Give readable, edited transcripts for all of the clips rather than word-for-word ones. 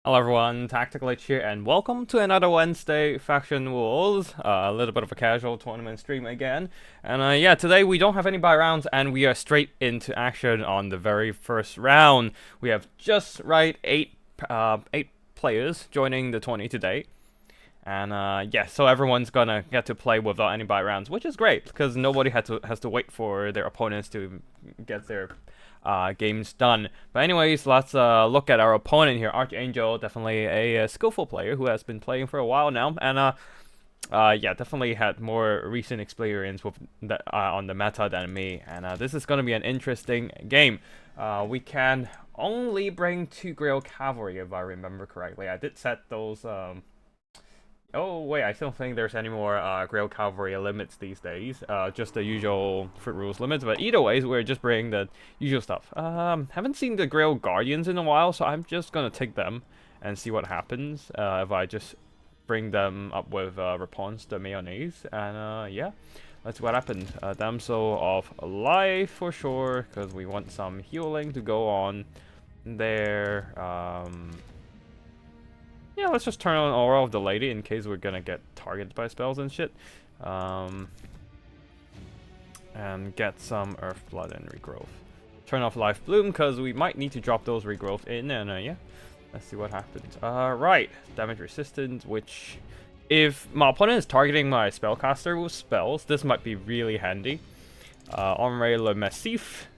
Hello everyone, Tactical H here, and welcome to another Wednesday Faction Wars. A little bit of a casual tournament stream again. And yeah, today we don't have any buy rounds, and we are straight into action on the very first round. We have just right eight players joining the 20 today. And yeah, so everyone's gonna get to play without any buy rounds, which is great, because nobody has to wait for their opponents to get their games done. But anyways, let's look at our opponent here. Archangel, definitely a skillful player who has been playing for a while now, and yeah, definitely had more recent experience with on the meta than me. And this is gonna be an interesting game. We can only bring 2 Grail Cavalry if I remember correctly. I did set those. Oh wait, I don't think there's any more Grail Cavalry limits these days. Just the usual Fruit Rules limits. But either ways, we're just bringing the usual stuff. Haven't seen the Grail Guardians in a while, so I'm just gonna take them and see what happens if I just bring them up with Réponse de Mayonnaise. And yeah, let's see what happens. Damsel of Life for sure, because we want some healing to go on there. Yeah, let's just turn on Aura of the Lady in case we're gonna get targeted by spells and shit. And get some Earth Blood and Regrowth. Turn off Life Bloom, because we might need to drop those Regrowth in, and yeah. Let's see what happens. Right. Damage Resistance, which... if my opponent is targeting my Spellcaster with spells, this might be really handy. Henri Le Massif.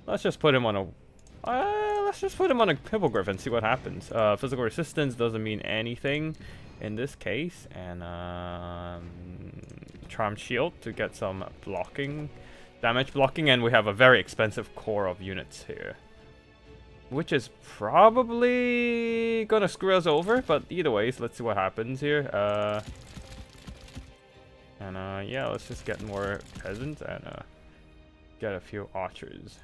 Let's just put him on a... let's just put him on a Hippogriff and see what happens. Physical resistance doesn't mean anything in this case. And Charm Shield to get some blocking, damage blocking. And we have a very expensive core of units here, which is probably gonna screw us over. But either ways, let's see what happens here. Yeah, let's just get more peasants and get a few archers.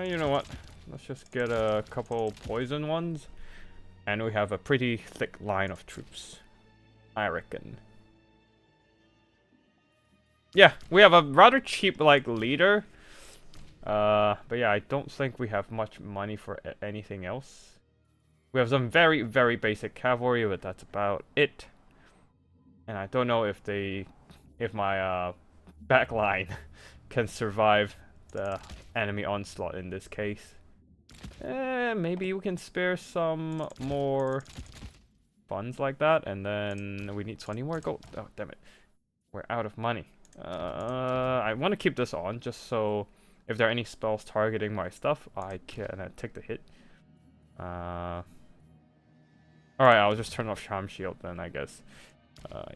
You know what? Let's just get a couple poison ones. And we have a pretty thick line of troops, I reckon. Yeah, we have a rather cheap, like, leader. But yeah, I don't think we have much money for anything else. We have some very, very basic cavalry, but that's about it. And I don't know if my backline can survive the enemy onslaught in this case. Maybe we can spare some more funds like that, and then we need 20 more gold. Oh, damn it. We're out of money. I want to keep this on, just so if there are any spells targeting my stuff, I can take the hit. Alright, I'll just turn off Charm Shield then, I guess.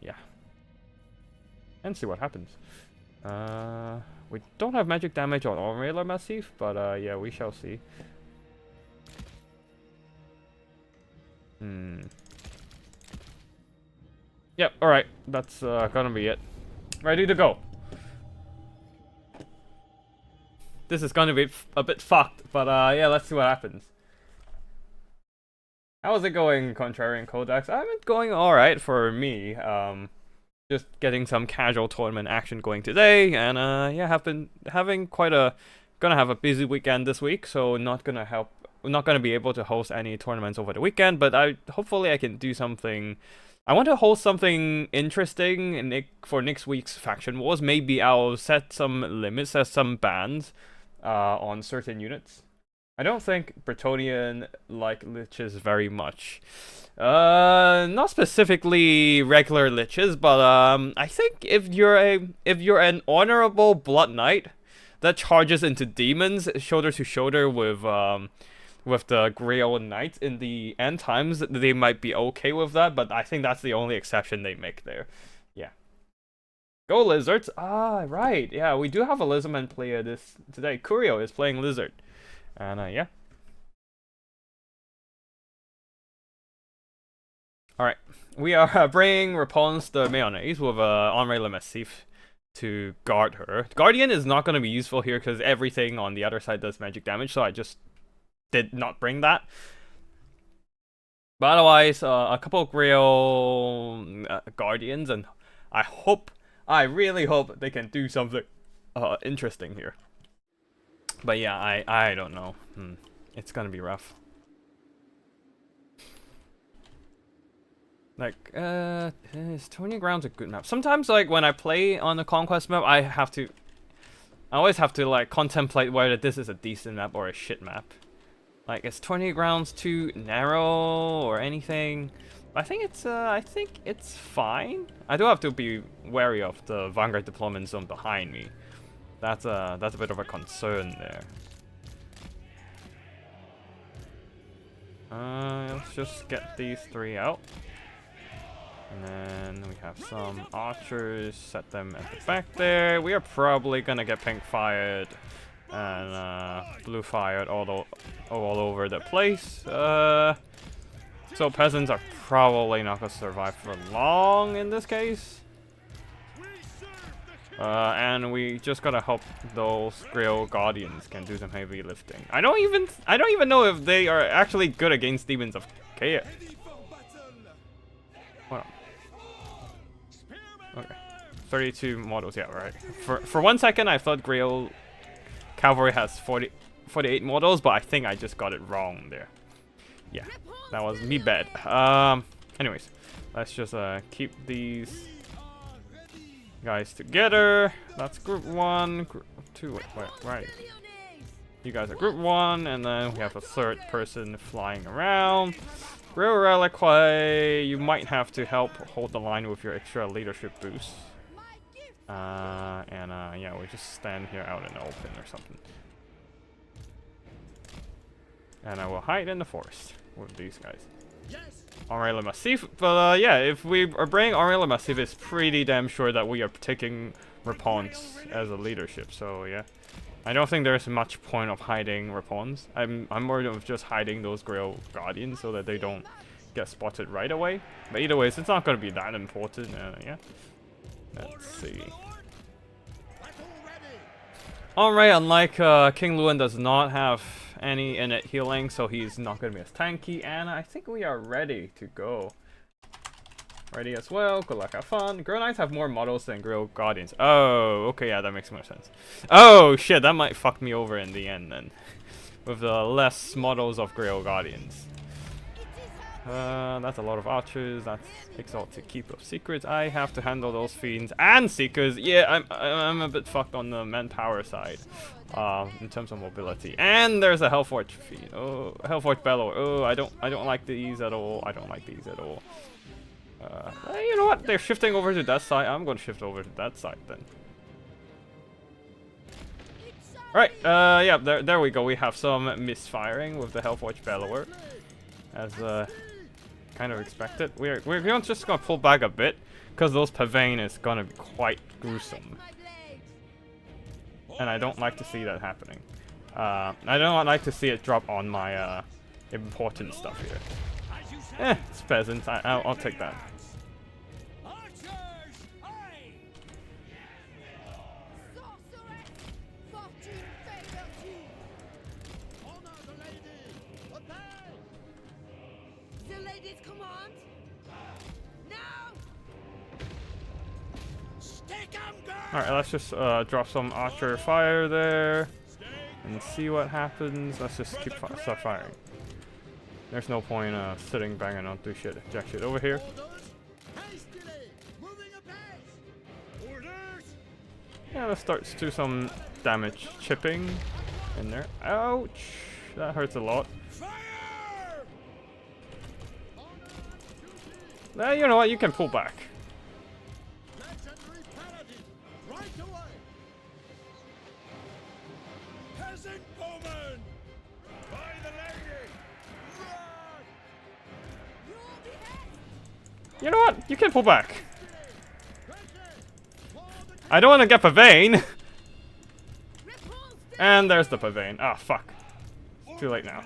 Yeah. And see what happens. We don't have magic damage on Henri Le Massif, but yeah, we shall see. Yep, alright, that's gonna be it. Ready to go. This is gonna be a bit fucked, but yeah, let's see what happens. How's it going, Contrarian Codex? I'm going alright for me. Just getting some casual tournament action going today, and yeah, have been having gonna have a busy weekend this week, so not gonna be able to host any tournaments over the weekend, but hopefully I can do something. I want to host something interesting for next week's Faction Wars. Maybe I'll set some limits, set some bans on certain units. I don't think Bretonnian like liches very much. Not specifically regular liches, but I think if you're an honorable blood knight that charges into demons shoulder to shoulder with the Grail Knight in the end times, they might be okay with that. But I think that's the only exception they make there. Yeah. Go Lizards! Ah, right. Yeah, we do have a Lizardman player today. Curio is playing Lizard, and yeah. Alright, we are bringing Réponse de Mayonnaise with Henri Le Massif to guard her. Guardian is not going to be useful here because everything on the other side does magic damage, so I just did not bring that. But otherwise, a couple of Grail Guardians, and I really hope they can do something interesting here. But yeah, I don't know. It's gonna be rough. Like, is Tony Ground's a good map? Sometimes, like, when I play on the Conquest map, I always have to, like, contemplate whether this is a decent map or a shit map. Like, is 20 Grounds too narrow or anything? I think it's fine. I do have to be wary of the Vanguard deployment zone behind me. That's a bit of a concern there. Let's just get these 3 out. And then we have some archers, set them at the back there. We are probably gonna get pink fired and blue fired all over the place. So peasants are probably not gonna survive for long in this case. And we just gotta hope those Grail Guardians can do some heavy lifting. I don't even know if they are actually good against Demons of Chaos. Hold on. Okay. 32 models, yeah, right. For 1 second I thought Grail Cavalry has 48 models, but I think I just got it wrong there. Yeah, that was me bad. Anyways, let's just keep these guys together. That's group 1, group 2, right. You guys are group 1, and then we have a 3rd person flying around. Real Reliquary, you might have to help hold the line with your extra leadership boost. Yeah, we just stand here out in the open or something. And I will hide in the forest with these guys. Henri Le Massif, but yeah, if we are bringing Henri Le Massif, it's pretty damn sure that we are taking Réponse as a leadership, so yeah. I don't think there's much point of hiding Réponse. I'm more of just hiding those Grail Guardians so that they don't get spotted right away. But either way, it's not going to be that important, yeah. Let's see. Alright, unlike King Luan does not have any innate healing, so he's not going to be as tanky, and I think we are ready to go. Ready as well, good luck, have fun. Grail Knights have more models than Grail Guardians. Oh, okay, yeah, that makes more sense. Oh shit, that might fuck me over in the end then. With the less models of Grail Guardians. That's a lot of archers, that's Exalted Keep of Secrets. I have to handle those fiends and seekers. Yeah, I'm a bit fucked on the manpower side. In terms of mobility. And there's a Hellforge fiend. Oh, Hellforge Bellower. Oh, I don't like these at all. I don't like these at all. You know what? They're shifting over to that side. I'm going to shift over to that side then. Alright, yeah, there we go. We have some misfiring with the Hellforge Bellower. As kind of expected. We're just going to pull back a bit, because those Pavane is going to be quite gruesome. And I don't like to see that happening. I don't like to see it drop on my important stuff here. It's peasants. I'll take that. Alright, let's just drop some archer fire there and see what happens. Let's just keep start firing. There's no point sitting back and not do shit. Jack shit over here. Yeah, let's start to do some damage chipping in there. Ouch! That hurts a lot. You know what? You can pull back. You know what? You can pull back. I don't want to get Pavane. And there's the Pavane. Ah, fuck. It's too late now.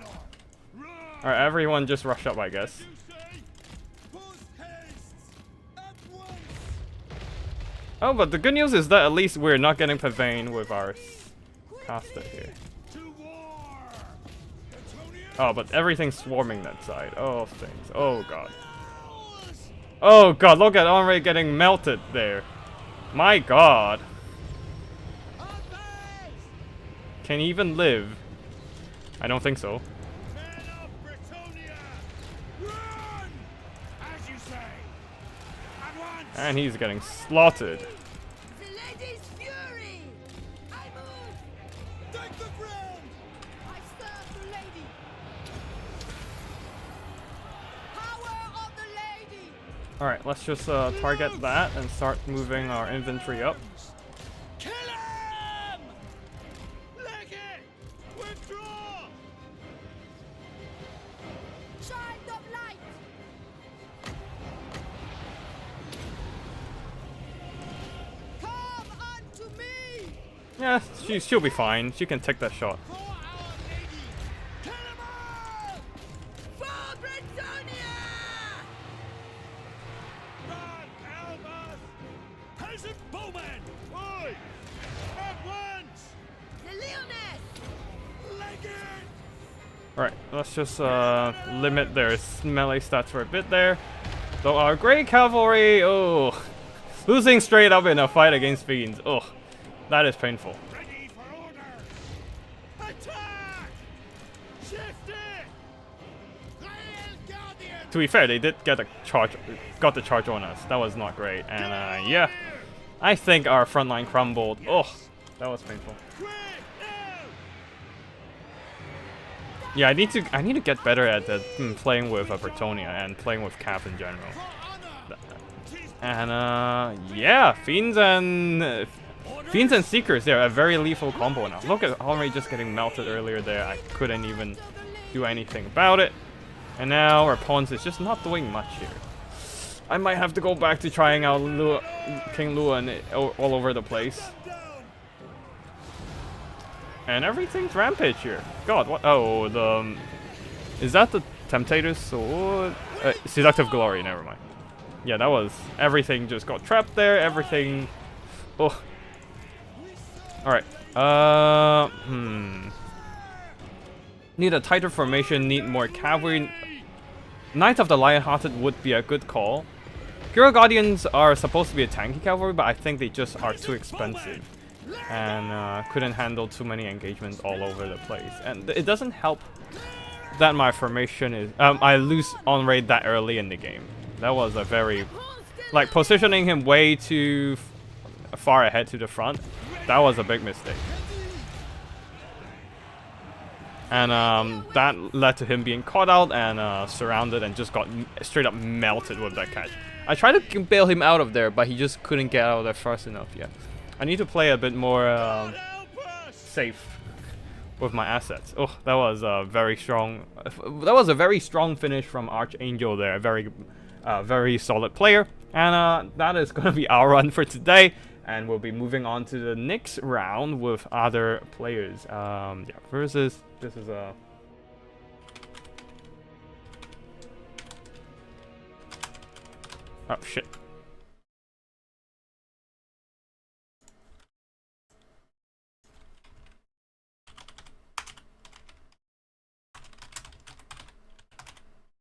Alright, everyone just rush up, I guess. Oh, but the good news is that at least we're not getting Pavane with our caster here. Oh, but everything's swarming that side. Oh, things. Oh, God. Oh, God, look at Henri getting melted there. My God. Can he even live? I don't think so. And he's getting slaughtered. The lady's fury! I move! Take the ground! I serve the lady! Power of the lady! Alright, let's just target that and start moving our infantry up. Kill him! Leg it! Withdraw! Child of light! Come unto me! Yeah, she'll be fine. She can take that shot. For our lady! Kill them all! For Britannia! Run, Albus! Peasant bowmen! Oi! At once! The Leoness! Leg it! Alright, let's just limit their melee stats for a bit there. Though our Grey Cavalry, oh, losing straight up in a fight against fiends. Oh, that is painful. Ready for order! Attack! Shift it! Rail Guardian! To be fair, they did get the charge on us. That was not great. And yeah, I think our front line crumbled. Oh, that was painful. Quick! Now! Yeah, I need to get better at playing with Bretonia and playing with Cav in general. For honor! And yeah, Fiends and Seekers, they're a very lethal combo now. Look at Henry just getting melted earlier there. I couldn't even do anything about it. And now our pawns is just not doing much here. I might have to go back to trying out King Luan all over the place. And everything's rampage here. God, what? Oh, is that the Temptator's sword? Seductive Glory, never mind. Yeah, that was... Everything just got trapped there, everything... Oh. Alright. Need a tighter formation, need more cavalry. Knight of the Lion-Hearted would be a good call. Hero Guardians are supposed to be a tanky cavalry, but I think they just are too expensive. And couldn't handle too many engagements all over the place. And it doesn't help that my formation is... I lose on raid that early in the game. That was a very... Like, positioning him way too far ahead to the front, that was a big mistake. And that led to him being caught out and surrounded and just got straight up melted with that catch. I tried to bail him out of there, but he just couldn't get out of there fast enough yet. I need to play a bit more safe with my assets. Oh, that was a very strong... That was a very strong finish from Archangel there. Very solid player. And that is going to be our run for today. And we'll be moving on to the next round with other players. Yeah, versus... This is a... Oh, shit.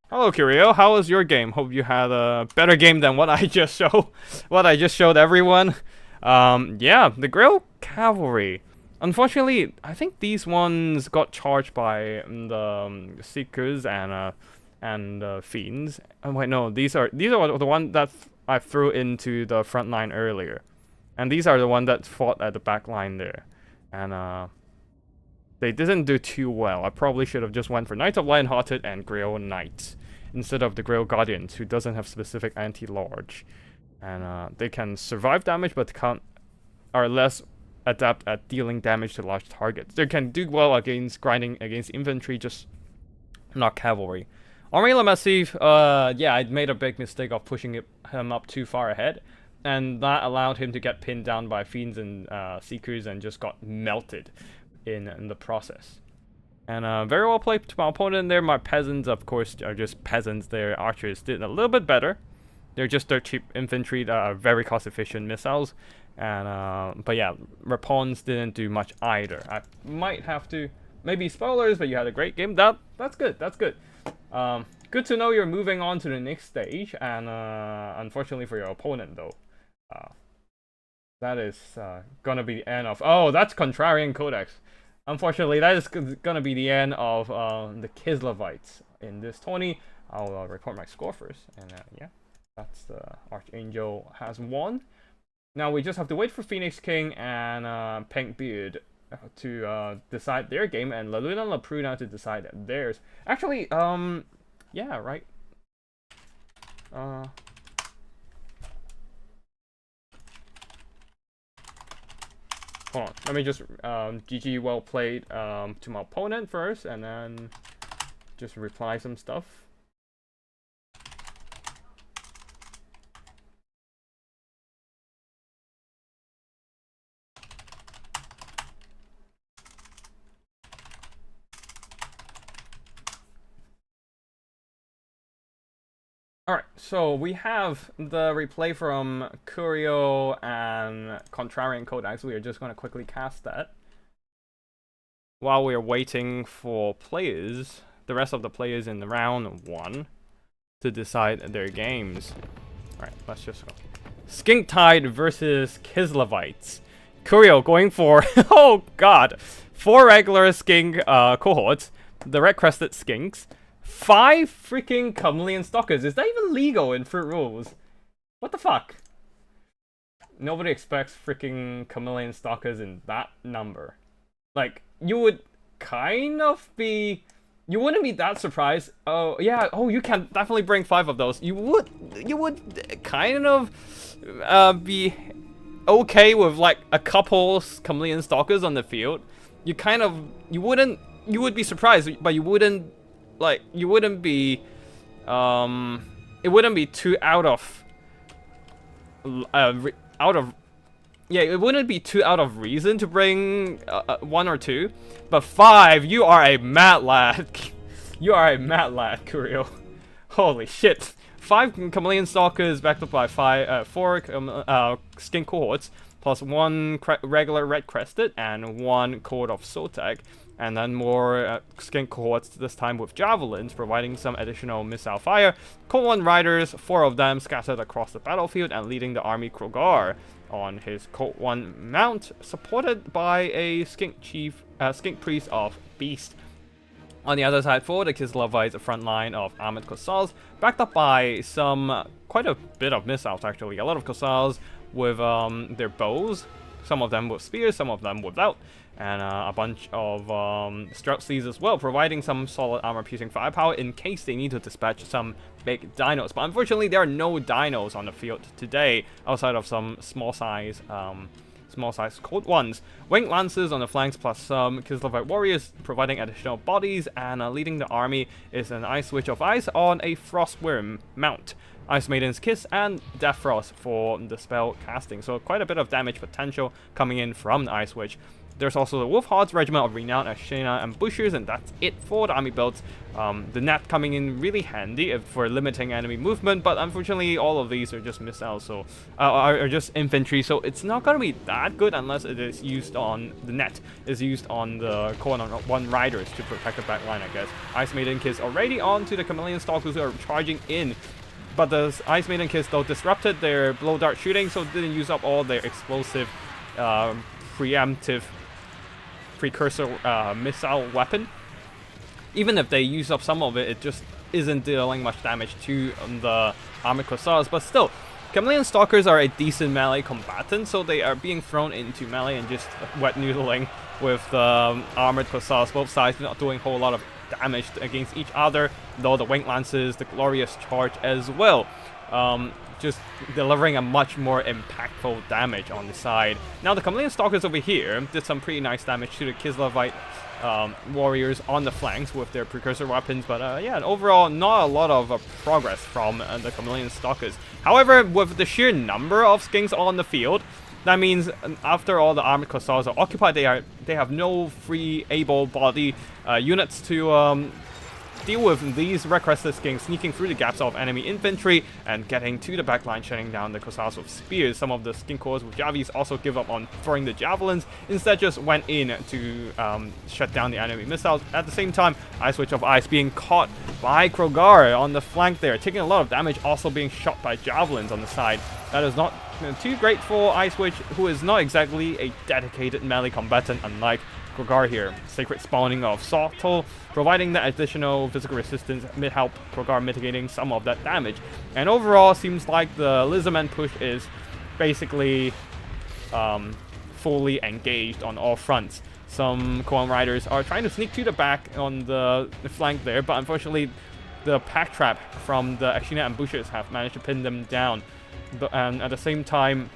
Hello, Curio. How was your game? Hope you had a better game than what I just showed everyone. Yeah, the Grail Cavalry. Unfortunately, I think these ones got charged by the Seekers and Fiends. Oh wait, no, these are the one that I threw into the front line earlier, and these are the one that fought at the back line there, and they didn't do too well. I probably should have just went for Knight of Lion-Hearted and Grail Knight instead of the Grail Guardians, who doesn't have specific anti-large, and they can survive damage but are less adept at dealing damage to large targets. They can do well against grinding against infantry, just not cavalry. Henri Le Massif, yeah, I made a big mistake of pushing him up too far ahead, and that allowed him to get pinned down by Fiends and Seekers and just got melted in the process. And very well played to my opponent there. My peasants, of course, are just peasants. Their archers did a little bit better. They're just their cheap infantry that are very cost-efficient missiles. And but yeah, Rapons didn't do much either. I might have to, maybe spoilers, but you had a great game. That's good. That's good. Good to know you're moving on to the next stage. And unfortunately for your opponent, though, that is gonna be the end of. Oh, that's Contrarian Codex. Unfortunately, that is gonna be the end of the Kislevites in this tourney. I'll record my score first, and yeah. That's the Archangel has won. Now we just have to wait for Phoenix King and Pink Beard to decide their game, and La Luna and La Prue now to decide theirs. Actually, yeah, right. Hold on, let me just GG well played to my opponent first, and then just reply some stuff. Alright, so we have the replay from Curio and Contrarian Codex. We are just going to quickly cast that. While we're waiting for players, the rest of the players in the round 1, to decide their games. Alright, let's just go. Skink Tide versus Kislevites. Curio going for, oh god, 4 regular skink cohorts, the red crested skinks. 5 freaking chameleon stalkers. Is that even legal in Fruit Rules? What the fuck? Nobody expects freaking chameleon stalkers in that number. Like, you would kind of be... You wouldn't be that surprised. Oh, yeah. Oh, you can definitely bring 5 of those. You would kind of be okay with, like, a couple chameleon stalkers on the field. You would be surprised, but you wouldn't... Like, you wouldn't be, it wouldn't be too out of reason to bring 1 or 2, but 5, you are a mad lad. You are a mad lad, Curio. Holy shit. 5 chameleon stalkers backed up by 4 skink cohorts, plus 1 regular red crested and 1 cohort of Sotek. And then more skink cohorts, this time with javelins, providing some additional missile fire. Code 1 riders, 4 of them scattered across the battlefield and leading the army Krogar on his Code 1 mount, supported by a skink priest of Beast. On the other side, for the Kislevites, a front line of armored Kossars, backed up by quite a bit of missiles actually. A lot of Kossars with their bows, some of them with spears, some of them without. And a bunch of Streltsies as well, providing some solid armor-piercing firepower in case they need to dispatch some big dinos. But unfortunately, there are no dinos on the field today, outside of some small-size Code 1s. Winged Lancers on the flanks, plus some Kislevite warriors, providing additional bodies, and leading the army is an Ice Witch of Ice on a Frostworm mount. Ice Maiden's Kiss and Death Frost for the spell casting. So quite a bit of damage potential coming in from the Ice Witch. There's also the Wolf Hearts Regiment of Renown, Ashena, and Bushers, and that's it for the army builds. The net coming in really handy for limiting enemy movement, but unfortunately all of these are just missiles, so are just infantry, so it's not going to be that good unless it is used on the net, is used on the Code 1 riders to protect the back line, I guess. Ice Maiden Kiss already on to the Chameleon Stalkers who are charging in. But the Ice Maiden Kiss, though, disrupted their blow dart shooting, so didn't use up all their explosive, preemptive precursor missile weapon. Even if they use up some of it, it just isn't dealing much damage to the armored Kossars. But still, Chameleon Stalkers are a decent melee combatant, so they are being thrown into melee and just wet noodling with the armored Kossars, both sides not doing a whole lot of damage against each other, though the Winged Lances, the Glorious Charge as well. Just delivering a much more impactful damage on the side. Now the Chameleon Stalkers over here did some pretty nice damage to the Kislevite warriors on the flanks with their precursor weapons, but yeah, overall not a lot of progress from the Chameleon Stalkers. However, with the sheer number of skinks on the field, that means after all the armored Kossars are occupied, they have no free able-bodied units to deal with these red crested skinks sneaking through the gaps of enemy infantry and getting to the backline, shutting down the Kossars with spears. Some of the skink cores with Javis also give up on throwing the javelins, instead just went in to shut down the enemy missiles. At the same time, Ice Witch of Ice being caught by Krogar on the flank there, taking a lot of damage, also being shot by javelins on the side. That is not too great for Ice Witch, who is not exactly a dedicated melee combatant, unlike Krogar here. Sacred Spawning of Sawtol, providing that additional physical resistance may help Krogar mitigating some of that damage. And overall, seems like the Lizardman push is basically fully engaged on all fronts. Some Koan Riders are trying to sneak to the back on the flank there, but unfortunately the pack trap from the Akshina ambushers have managed to pin them down. And at the same time,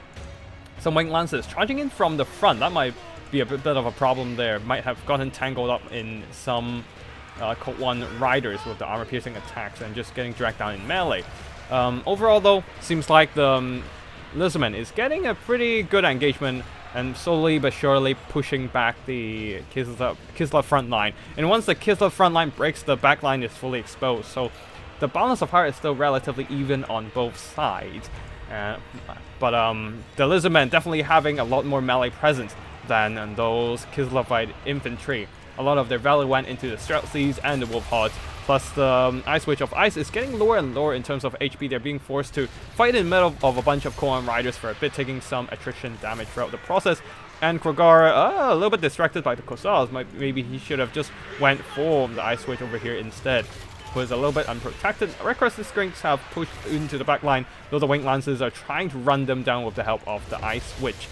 some Winged Lancers charging in from the front. That might be a bit of a problem there. Might have gotten tangled up in some Code 1 Riders with the armor-piercing attacks and just getting dragged down in melee. Overall, though, seems like the Lizardman is getting a pretty good engagement and slowly but surely pushing back the Kislev front line. And once the Kislev front line breaks, the back line is fully exposed. So the balance of power is still relatively even on both sides. But the Lizardmen definitely having a lot more melee presence than those Kislevite infantry. A lot of their value went into the Streltsies and the Wolf Hordes. Plus the Ice Witch of Ice is getting lower and lower in terms of HP. They're being forced to fight in the middle of a bunch of Koan Riders for a bit, taking some attrition damage throughout the process. And Krogar, a little bit distracted by the Kossars. Maybe he should have just went for the Ice Witch over here instead. Was a little bit unprotected. Reckless Skinks have pushed into the back line, though the Winged Lancers are trying to run them down with the help of the Ice Witch.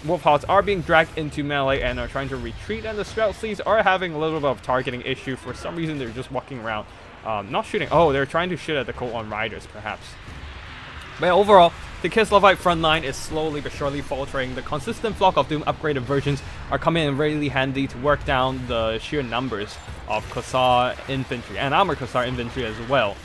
Wolf Hordes are being dragged into melee and are trying to retreat, and the Streltsies are having a little bit of targeting issue. For some reason, they're just walking around, not shooting. Oh, they're trying to shoot at the Code 1 Riders, perhaps. But overall, the Kislevite front line is slowly but surely faltering. The consistent Flock of Doom upgraded versions are coming in really handy to work down the sheer numbers of Kossar infantry and armored Kossar infantry as well.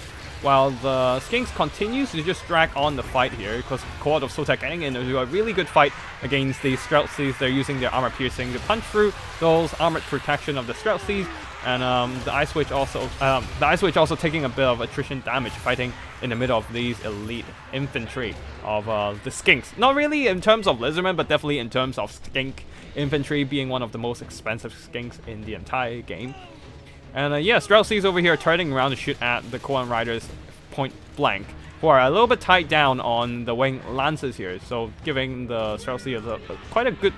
While the Skinks continues to just drag on the fight here, because Cohort of Sotek getting into a really good fight against the Streltsies. They're using their armor piercing to punch through those armored protection of the Streltsies, and the Ice Witch also taking a bit of attrition damage, fighting in the middle of these elite infantry of the Skinks. Not really in terms of Lizardmen, but definitely in terms of Skink infantry being one of the most expensive Skinks in the entire game. And yeah, Streltsies over here turning around to shoot at the Koan Riders point blank, who are a little bit tied down on the Winged Lancers here, so giving the Streltsies quite a good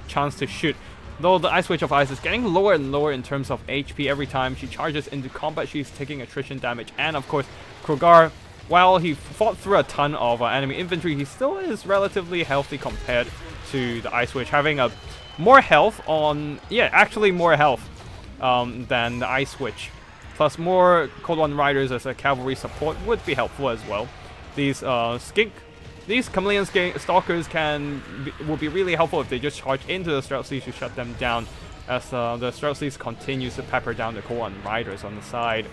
chance to shoot. Though the Ice Witch of Ice is getting lower and lower in terms of HP every time she charges into combat, she's taking attrition damage. And of course, Krogar, while he fought through a ton of enemy infantry, he still is relatively healthy compared to the Ice Witch, having more health on, actually more health than the Ice Witch. Plus more Code 1 Riders as a cavalry support would be helpful as well. These Chameleon Stalkers will be really helpful if they just charge into the Streltsies to shut them down, as the Streltsies continues to pepper down the Code 1 Riders on the side.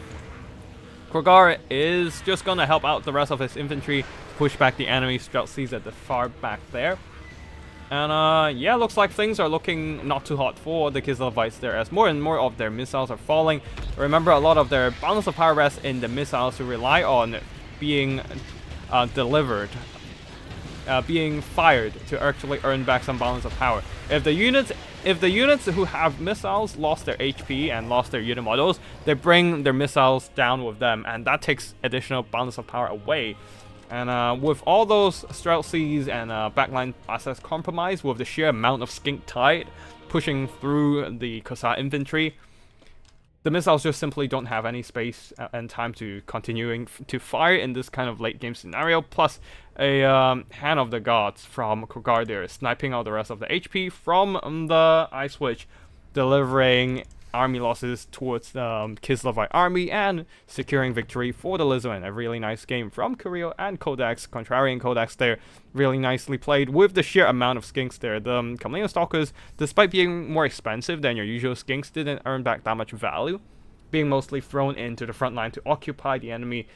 Krogar is just gonna help out the rest of his infantry, push back the enemy Streltsies at the far back there. And yeah, looks like things are looking not too hot for the Kislevites there, as more and more of their missiles are falling. Remember, a lot of their balance of power rests in the missiles, who rely on being being fired to actually earn back some balance of power. If the units who have missiles lost their HP and lost their unit models, they bring their missiles down with them, and that takes additional balance of power away. And with all those Streltsies and backline assets compromised, with the sheer amount of Skink Tide pushing through the Kossar infantry, the missiles just simply don't have any space and time to continuing to fire in this kind of late game scenario. Plus a Hand of the Gods from Krogar there, sniping out the rest of the HP from the Ice Witch, delivering army losses towards the Kislevite army and securing victory for the Lizardmen. A really nice game from Kirill and Codex, Contrarian Codex there, really nicely played with the sheer amount of Skinks there. The Chameleon Stalkers, despite being more expensive than your usual Skinks, didn't earn back that much value, being mostly thrown into the front line to occupy the enemy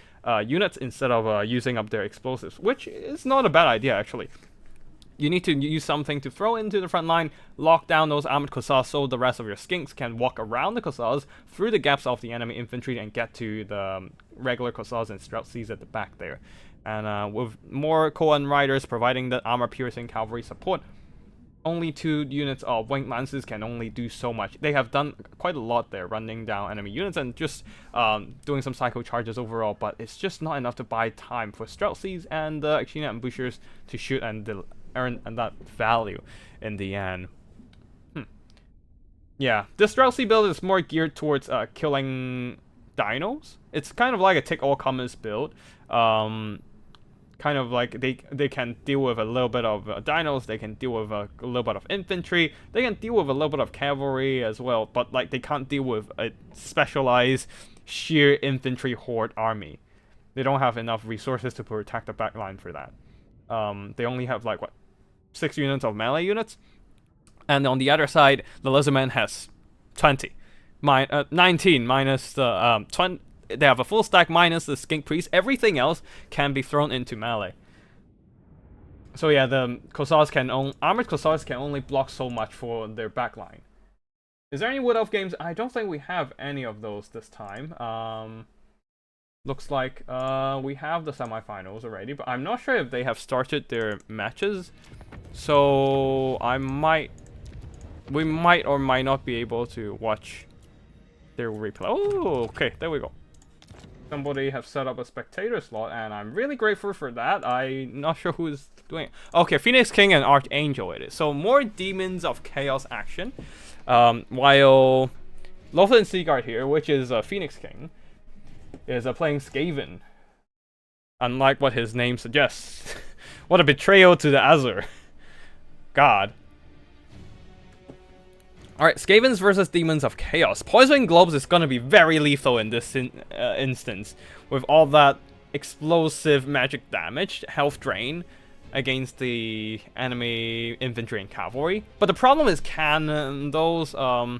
units instead of using up their explosives, which is not a bad idea actually. You need to use something to throw into the front line, lock down those armored Kossars so the rest of your Skinks can walk around the Kossars through the gaps of the enemy infantry and get to the regular Kossars and Streltsies at the back there. And with more Koan Riders providing the armor-piercing cavalry support, only 2 units of Winged Lancers can only do so much. They have done quite a lot there, running down enemy units and just doing some cycle charges overall, but it's just not enough to buy time for Streltsies and the Akshina ambushers to shoot and earn that value in the end. Yeah, this Drowsy build is more geared towards killing dinos. It's kind of like a take all comers build. Kind of like they can deal with a little bit of dinos, they can deal with a little bit of infantry, they can deal with a little bit of cavalry as well, but like they can't deal with a specialized sheer infantry horde army. They don't have enough resources to protect the backline for that. They only have like what, 6 units of melee units, and on the other side, the Lizardman has 20, 19 minus the 20. They have a full stack minus the Skink Priest. Everything else can be thrown into melee. So yeah, the Cossars armored Cossars can only block so much for their backline. Is there any Wood Elf games? I don't think we have any of those this time. Looks like we have the semifinals already, but I'm not sure if they have started their matches. So we might or might not be able to watch their replay. Oh, okay, there we go. Somebody have set up a spectator slot, and I'm really grateful for that. I'm not sure who's doing it. Okay, Phoenix King and Archangel it is. So more Demons of Chaos action. While Lothar Seaguard here, which is Phoenix King, is playing Skaven. Unlike what his name suggests. What a betrayal to the Azure. God. Alright, Skavens versus Demons of Chaos. Poisoning Globes is gonna be very lethal in this instance. With all that explosive magic damage, health drain against the enemy infantry and cavalry. But the problem is can those, yeah,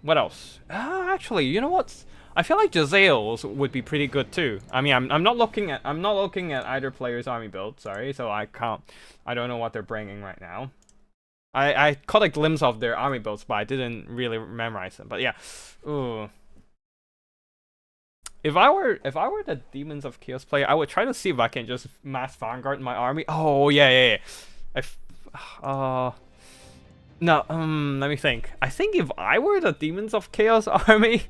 what else? Actually, you know what? I feel like Jezzail's would be pretty good too. I mean, I'm not looking at either player's army build, sorry, so I don't know what they're bringing right now. I caught a glimpse of their army builds, but I didn't really memorize them. But yeah, ooh. If I were the Demons of Chaos player, I would try to see if I can just mass Vanguard my army. Oh yeah. No, let me think. I think if I were the Demons of Chaos army,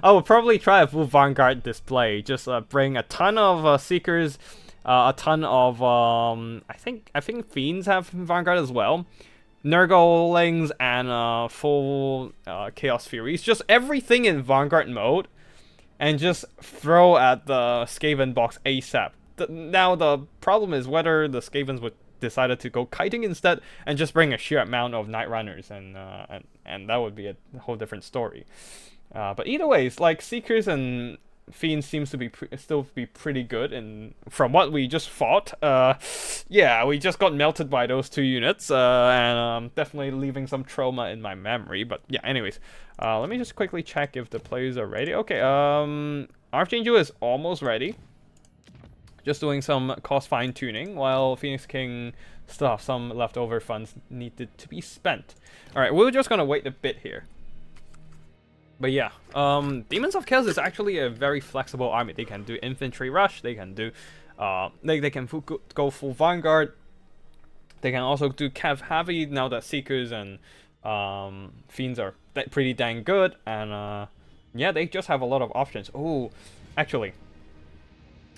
I would probably try a full Vanguard display. Just bring a ton of Seekers, a ton of I think Fiends have Vanguard as well. Nurglings and full Chaos Furies, just everything in Vanguard mode, and just throw at the Skaven box ASAP. Now the problem is whether the Skavens would decided to go kiting instead and just bring a sheer amount of Night Runners, and that would be a whole different story. But either ways, like Seekers and Fiends seems to be still be pretty good, and from what we just fought, yeah, we just got melted by those 2 units, and definitely leaving some trauma in my memory. But yeah, anyways, let me just quickly check if the players are ready. Okay, Archangel is almost ready. Just doing some cost fine tuning, while Phoenix King still have some leftover funds needed to be spent. All right, we're just gonna wait a bit here. But yeah, Demons of Chaos is actually a very flexible army. They can do infantry rush. They can do, they can go full Vanguard. They can also do Cav heavy now that Seekers and Fiends are pretty dang good. And yeah, they just have a lot of options. Oh, actually,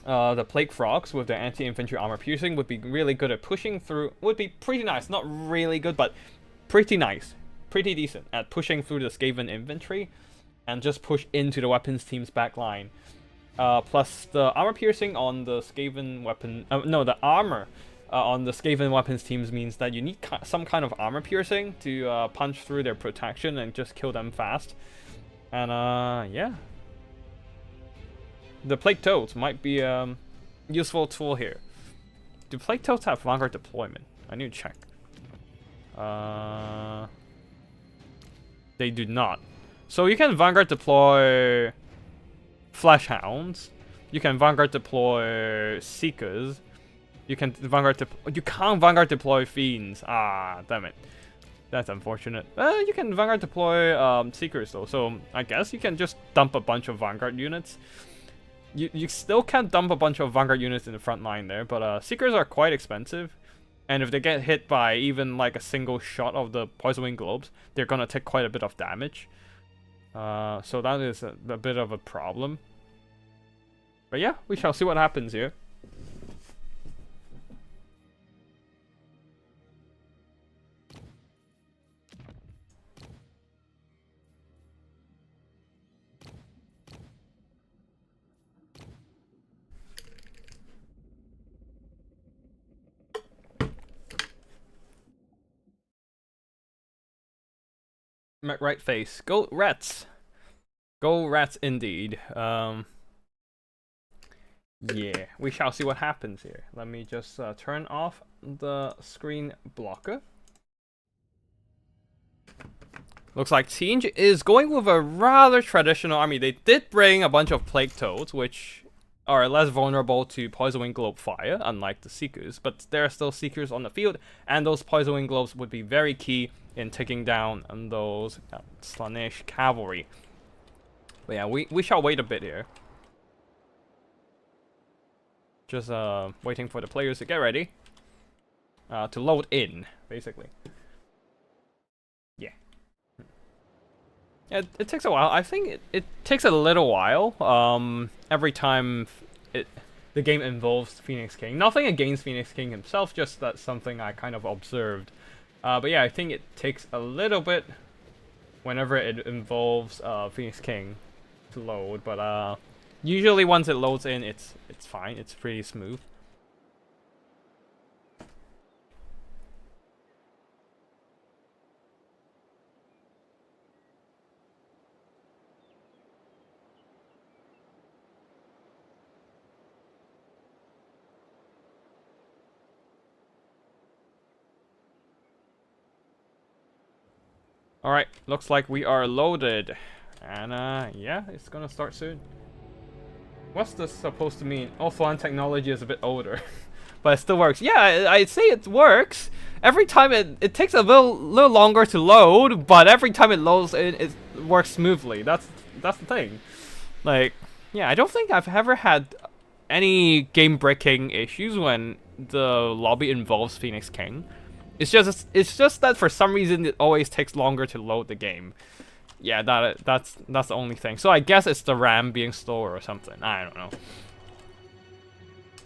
the Plague Frogs with their anti-infantry armor piercing would be really good at pushing through. Would be pretty nice. Not really good, but pretty nice. Pretty decent at pushing through the Skaven infantry and just push into the weapons team's backline. Plus the armor piercing on the Skaven weapon, the armor on the Skaven weapons teams means that you need some kind of armor piercing to punch through their protection and just kill them fast. And yeah, the Plague Toads might be a useful tool here. Do Plague Toads have Vanguard deployment? I need to check. They do not. So you can Vanguard deploy Flash Hounds. You can Vanguard deploy Seekers. You can you can't Vanguard deploy Fiends. Ah, damn it. That's unfortunate. You can Vanguard deploy Seekers though. So I guess you can just dump a bunch of Vanguard units. You still can't dump a bunch of Vanguard units in the front line there, but Seekers are quite expensive. And if they get hit by even like a single shot of the Poison Globes, they're gonna take quite a bit of damage. So that is a bit of a problem. But yeah, we shall see what happens here. Right face. Go rats. Go rats indeed. Yeah, we shall see what happens here. Let me just turn off the screen blocker. Looks like Siege is going with a rather traditional army. They did bring a bunch of Plague Toads, which are less vulnerable to Poison Wind Globe fire, unlike the Seekers, but there are still Seekers on the field, and those Poison Wind Globes would be very key in taking down those Slaanesh cavalry. But yeah, we shall wait a bit here. Just waiting for the players to get ready. To load in, basically. Yeah. It takes a while. I think it takes a little while. Every time the game involves Phoenix King. Nothing against Phoenix King himself, just that's something I kind of observed. But yeah, I think it takes a little bit whenever it involves Phoenix King to load, but usually once it loads in, it's fine. It's pretty smooth. Alright, looks like we are loaded. And yeah, it's gonna start soon. What's this supposed to mean? Offline technology is a bit older. But it still works. Yeah, I'd say it works. Every time it takes a little longer to load, but every time it loads in, it works smoothly. That's the thing. Like, yeah, I don't think I've ever had any game-breaking issues when the lobby involves Phoenix King. It's just that for some reason it always takes longer to load the game. Yeah, that's the only thing. So I guess it's the RAM being slower or something. I don't know.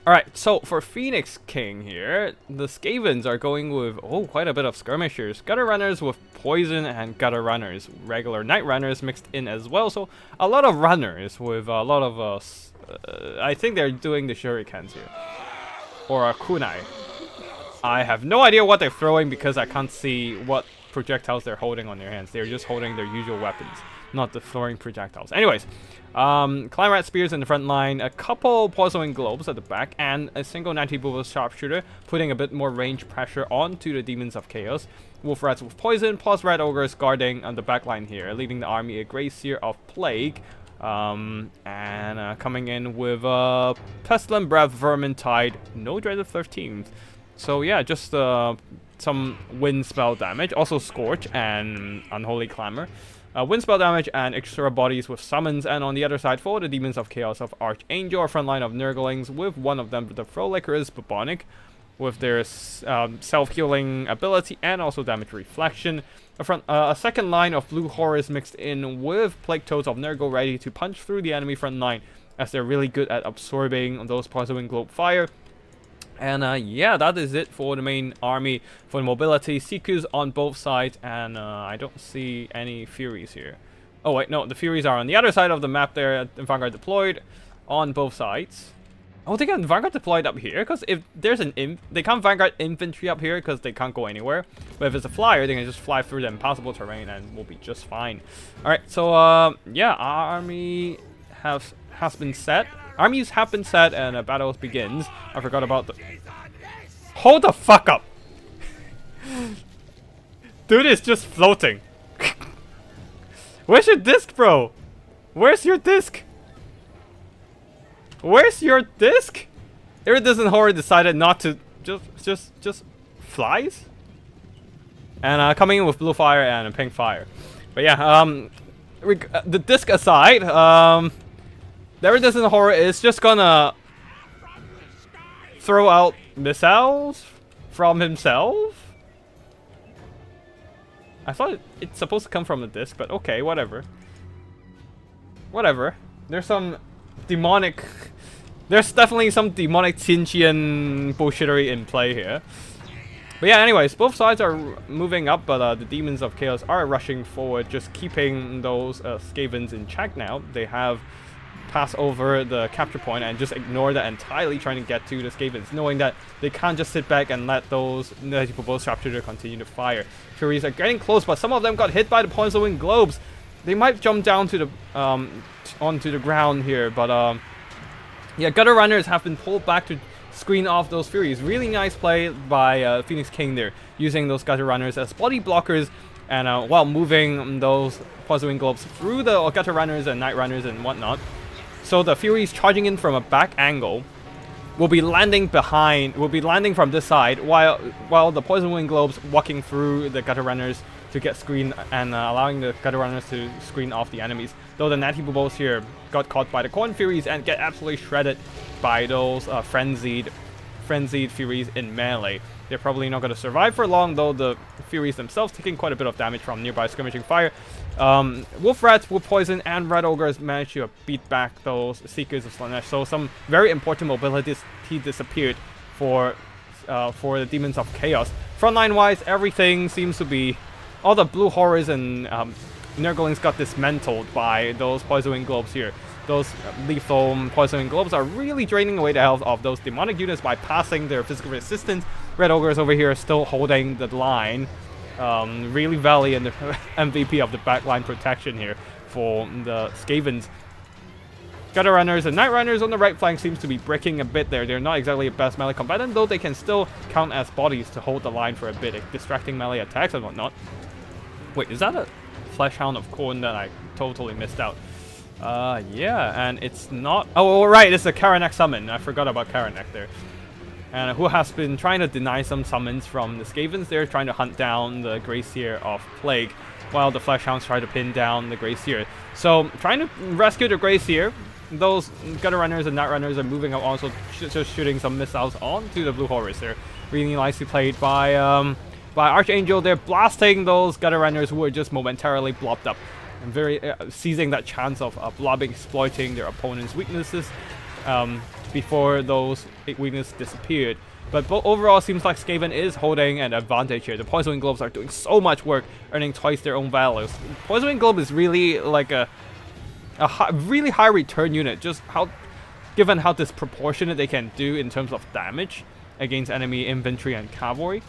Alright, so for Phoenix King here, the Skavens are going with, quite a bit of skirmishers. Gutter runners with poison and gutter runners. Regular night runners mixed in as well. So a lot of runners with a lot of, I think they're doing the shurikens here. Or a kunai. I have no idea what they're throwing because I can't see what projectiles they're holding on their hands. They're just holding their usual weapons, not the throwing projectiles. Anyways, Climb Rat Spears in the front line, a couple Poison Wind Globes at the back, and a single 90-bullet sharpshooter, putting a bit more range pressure onto the Demons of Chaos. Wolf Rats with poison, plus Red Ogres guarding on the back line here, leading the army a Grey Seer of Plague. And coming in with Pestilent Breath, Vermintide, no Dread of 13th. So yeah, just some wind spell damage, also Scorch and Unholy Clamor. Wind spell damage and extra bodies with summons, and on the other side for the Demons of Chaos of Archangel, a front line of Nurglings, with one of them, the Frolickers, Bubonic, with their self-healing ability and also damage reflection. A second line of Blue Horrors mixed in with Plague Toads of Nurgle ready to punch through the enemy front line, as they're really good at absorbing those Poison Wind Globe fire. And yeah, that is it for the main army. For the mobility, Seekers on both sides, and I don't see any Furies here. Oh wait, no, the Furies are on the other side of the map there, Vanguard deployed on both sides. Oh, they got Vanguard deployed up here, because if there's they can't Vanguard infantry up here because they can't go anywhere. But if it's a flyer, they can just fly through the impossible terrain and we'll be just fine. Alright, so yeah, our army has been set. Armies have been set and a battle begins. I forgot about the... Hold the fuck up! Dude is just floating. Where's your disc, bro? Where's your disc? Where's your disc? Iridescent Horror decided not to just flies? And coming in with blue fire and a pink fire. But yeah, the disc aside, the Iridescent Horror is just gonna throw out missiles from himself. I thought it's supposed to come from the disc, but okay, whatever. Whatever. There's some demonic... There's definitely some demonic Tsinchian bullshittery in play here. But yeah, anyways, both sides are moving up, but the Demons of Chaos are rushing forward, just keeping those Skavens in check now. They have pass over the capture point and just ignore that entirely, trying to get to the Skavens, knowing that they can't just sit back and let those bow sharpshooter continue to fire. Furies are getting close, but some of them got hit by the poison wing globes. They might jump down to the onto the ground here, but yeah, gutter runners have been pulled back to screen off those Furies. Really nice play by Phoenix King there, using those gutter runners as body blockers, and while moving those poison wing globes through the gutter runners and night runners and whatnot. So the Furies charging in from a back angle will be landing from this side, while the poison wing globes walking through the gutter runners to get screen and allowing the gutter runners to screen off the enemies. Though the natty bows here got caught by the corn Furies and get absolutely shredded by those frenzied Furies in melee. They're probably not going to survive for long, though the Furies themselves taking quite a bit of damage from nearby skirmishing fire. Wolf Rats, Wolf Poison, and Red Ogres managed to beat back those Seekers of Slanesh, so some very important mobility disappeared for the Demons of Chaos. Frontline-wise, everything seems to be... all the Blue Horrors and Nurglings got dismantled by those Poison Wing Globes here. Those lethal Poison Wing Globes are really draining away the health of those demonic units by passing their physical resistance. Red Ogres over here are still holding the line. Really valiant MVP of the backline protection here for the Skavens. Gutter Runners and Night Runners on the right flank seems to be breaking a bit there. They're not exactly a best melee combatant, though they can still count as bodies to hold the line for a bit, distracting melee attacks and whatnot. Wait, is that a Fleshhound of Khorne that I totally missed out? Yeah, and it's not... oh, right, it's a Karanak summon. I forgot about Karanak there. And who has been trying to deny some summons from the Skavens. They're trying to hunt down the Greyseer of Plague, while the Fleshhounds try to pin down the Greyseer. So, trying to rescue the Greyseer. Those Gutter Runners and Night Runners are moving up, also just shooting some missiles onto the Blue Horrors. They're really nicely played by Archangel. They're blasting those Gutter Runners who are just momentarily blobbed up, and very seizing that chance of blobbing, exploiting their opponent's weaknesses before those weaknesses disappeared. But overall, seems like Skaven is holding an advantage here. The Poison Wing Globes are doing so much work, earning twice their own values. Poison Wing Globe is really like a really high return unit, just given how disproportionate they can do in terms of damage against enemy infantry and cavalry.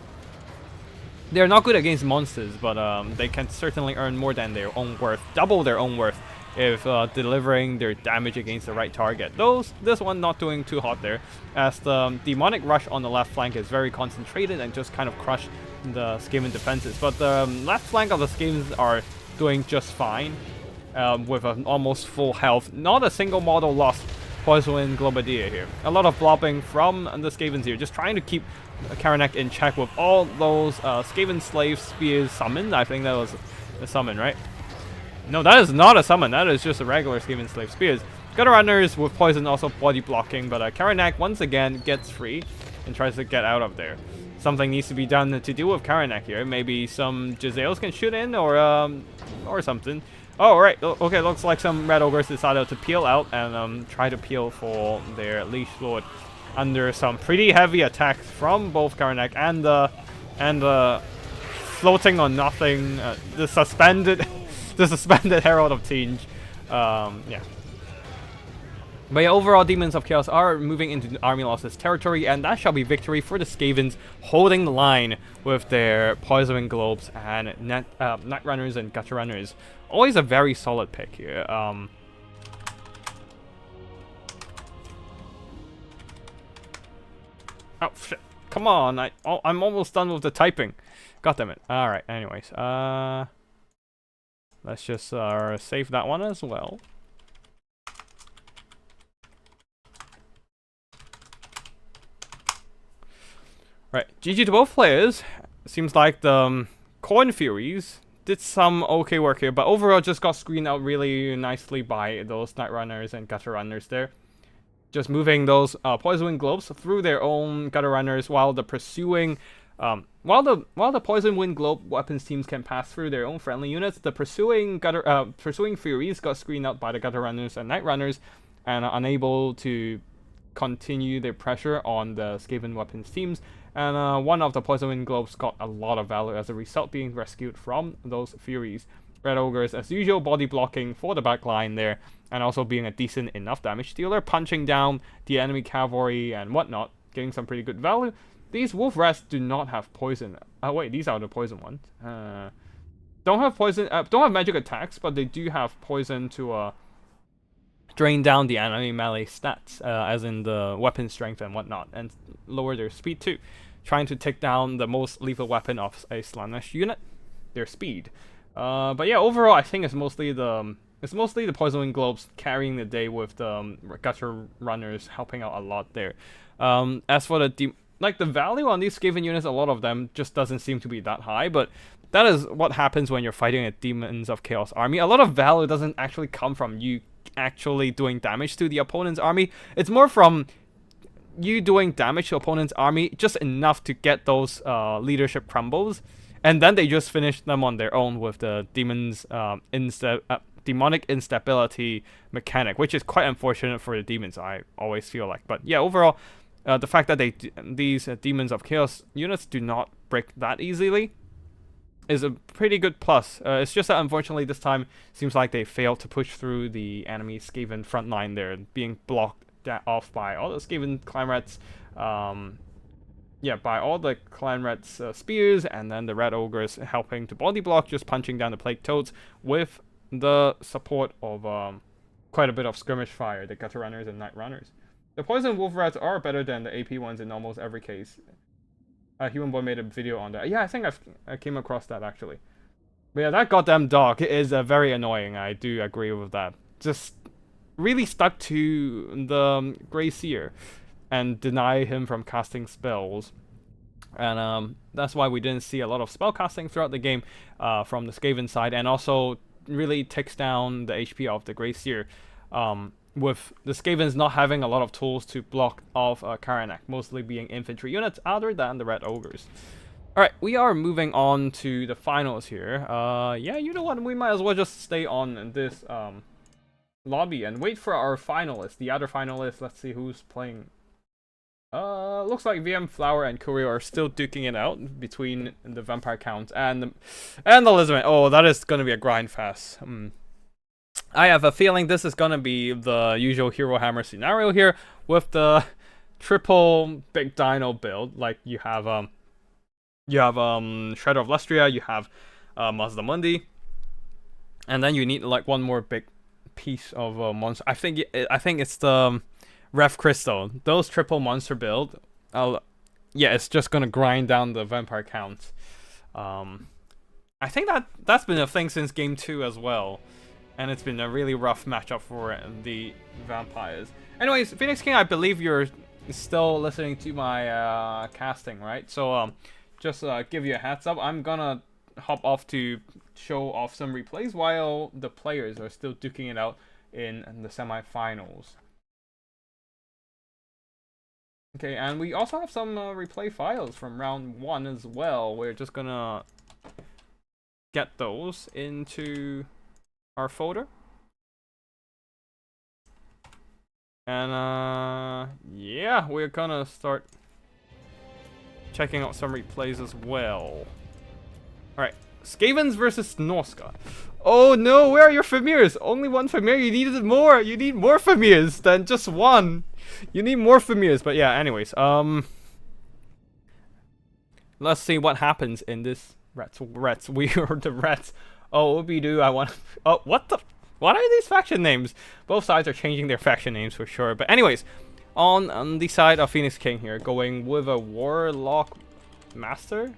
They're not good against monsters, but they can certainly earn more than their own worth, double their own worth, if delivering their damage against the right target. This one not doing too hot there, as the demonic rush on the left flank is very concentrated and just kind of crush the Skaven defenses. But the left flank of the Skavens are doing just fine, with an almost full health. Not a single model lost. Poison Globadier here. A lot of blobbing from the Skavens here, just trying to keep Karanak in check with all those Skaven Slave Spears summoned. I think that was a summon, right? No, that is not a summon. That is just a regular Skaven Slave Spears. Gutter Runners with Poison also body blocking, but Karanak once again gets free and tries to get out of there. Something needs to be done to deal with Karanak here. Maybe some Jezzails can shoot in, or something. Oh, right. Okay, looks like some Red Ogres decided to peel out and try to peel for their Leash Lord under some pretty heavy attacks from both Karanak and the floating on nothing, the suspended Herald of Tinge. Yeah. But yeah, overall, Demons of Chaos are moving into army losses territory, and that shall be victory for the Skavens, holding the line with their Poison Globes and Night Runners and Gutter Runners. Always a very solid pick here. Oh shit! Come on! I'm almost done with the typing. God damn it! All right. Anyways, let's just save that one as well. Right, GG to both players. Seems like the Corn Furies did some okay work here, but overall just got screened out really nicely by those Night Runners and Gutter Runners there. Just moving those Poison Wing Globes through their own Gutter Runners, while the pursuing, while the Poison Wind Globe weapons teams can pass through their own friendly units, the pursuing Furies got screened out by the Gutter Runners and Night Runners, and are unable to continue their pressure on the Skaven weapons teams. And one of the Poison Wind Globes got a lot of value as a result, being rescued from those Furies. Red Ogres, as usual, body blocking for the back line there, and also being a decent enough damage dealer, punching down the enemy cavalry and whatnot, getting some pretty good value. These Wolf Rats do not have poison. Wait, these are the poison ones. Don't have poison, don't have magic attacks, but they do have poison to drain down the enemy melee stats, as in the weapon strength and whatnot, and lower their speed too. Trying to take down the most lethal weapon of a Slaanesh unit, their speed. But yeah, overall, I think it's mostly the Poison Wing Globes carrying the day, with the Gutter Runners helping out a lot there. As for the value on these Skaven units, a lot of them just doesn't seem to be that high, but that is what happens when you're fighting a Demons of Chaos army. A lot of value doesn't actually come from you actually doing damage to the opponent's army. It's more from you doing damage to opponent's army, just enough to get those leadership crumbles, and then they just finish them on their own with the demons demonic instability mechanic, which is quite unfortunate for the demons, I always feel like. But yeah, overall, the fact that these Demons of Chaos units do not break that easily is a pretty good plus. It's just that unfortunately this time seems like they failed to push through the enemy Skaven front line there, being blocked off by all the Skaven clan rats, by all the clan rats spears, and then the Red Ogres helping to body block, just punching down the Plague Toads with the support of quite a bit of skirmish fire, the Gutter Runners and Night Runners. The Poison Wolf Rats are better than the AP ones in almost every case. Human Boy made a video on that. Yeah, I think I came across that actually. But yeah, that goddamn dog is very annoying. I do agree with that. Just really stuck to the Grey Seer and deny him from casting spells. And that's why we didn't see a lot of spell casting throughout the game from the Skaven side, and also really takes down the HP of the Grey Seer. With the Skavens not having a lot of tools to block off Karanak, mostly being infantry units other than the Red Ogres. Alright, we are moving on to the finals here. Yeah, you know what, we might as well just stay on this lobby and wait for our finalists. The other finalists, let's see who's playing. Looks like VM Flower and Courier are still duking it out between the Vampire Count and the Lizardman. Oh, that is gonna be a grind fest. I have a feeling this is gonna be the usual Hero Hammer scenario here, with the triple big dino build. Like you have Shredder of Lustria, you have Mazda Mundi, and then you need like one more big piece of monster. I think it's the Rev Crystal. Those triple monster build. Yeah, it's just gonna grind down the Vampire Count. I think that's been a thing since game 2 as well. And it's been a really rough matchup for the vampires. Anyways, Phoenix King, I believe you're still listening to my casting, right? So just give you a heads up, I'm gonna hop off to show off some replays while the players are still duking it out in the semifinals. Okay, and we also have some replay files from round 1 as well. We're just gonna get those into our folder, and yeah, we're gonna start checking out some replays as well. Alright, Skavens versus Norska. Oh no, where are your Famirs? Only one Famir. You needed more. You need more Famirs than just one. You need more Famirs. But yeah, anyways, let's see what happens in this rats. We are the rats. Oh, Obi-Doo, oh, what are these faction names? Both sides are changing their faction names for sure. But anyways, on the side of Phoenix King here, going with a Warlock Master.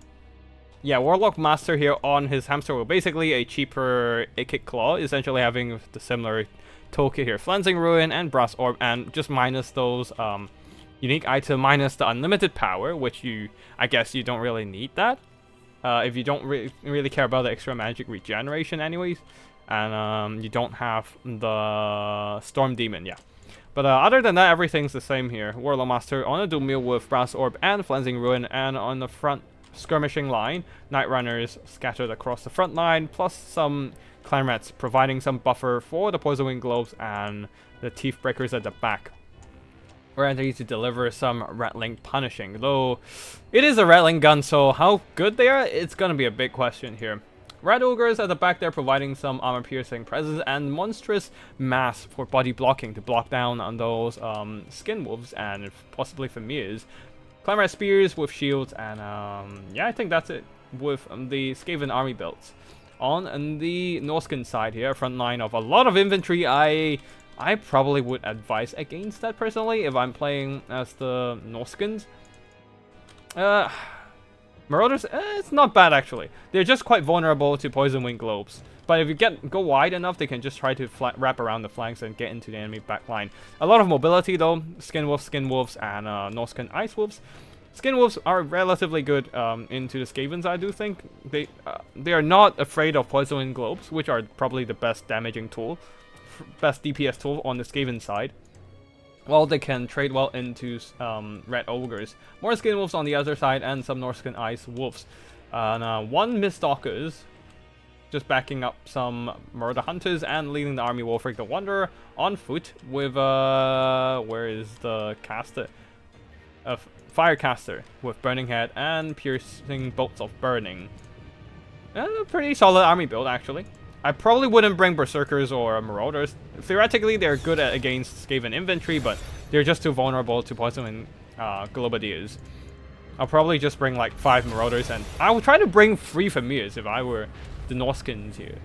Yeah, Warlock Master here on his hamster wheel. Basically a cheaper Ikit Claw, essentially having the similar toolkit here. Flensing Ruin and Brass Orb, and just minus those unique item, minus the unlimited power, which I guess you don't really need that. If you don't really care about the extra magic regeneration anyways, and you don't have the Storm Demon, yeah. But other than that, everything's the same here. Warlock Master on a dual meal with Brass Orb and Flensing Ruin, and on the front skirmishing line, Night Runners scattered across the front line, plus some Clan Rats providing some buffer for the Poison Wing Globes and the Teeth Breakers at the back, where they need to deliver some rattling punishing. Though it is a rattling gun, so how good they are, it's gonna be a big question here. Red Ogres at the back there providing some armor-piercing presence and monstrous mass for body blocking to block down on those Skin Wolves and possibly Familiars. Climber Spears with shields and yeah, I think that's it with the Skaven army builds. On the Norskin side here, front line of a lot of infantry, I probably would advise against that personally if I'm playing as the Norskins. Marauders, it's not bad actually. They're just quite vulnerable to Poison Wind Globes. But if you go wide enough, they can just try to wrap around the flanks and get into the enemy backline. A lot of mobility though, Skin Wolves, and Norskin Ice Wolves. Skin Wolves are relatively good into the Skavens, I do think. They are not afraid of Poison Wind Globes, which are probably the best damaging tool, best DPS tool on the Skaven side. Well, they can trade well into Red Ogres. More Skin Wolves on the other side and some Norskin Ice Wolves. And one Miststalkers, just backing up some Murder Hunters and leading the army Wolfric the Wanderer on foot with, where is the caster? Firecaster with Burning Head and Piercing Bolts of Burning. A pretty solid army build, actually. I probably wouldn't bring Berserkers or Marauders. Theoretically, they're good against Skaven infantry, but they're just too vulnerable to Poison and Globadiers. I'll probably just bring like 5 Marauders, and I would try to bring 3 Familiars if I were the Norskins here.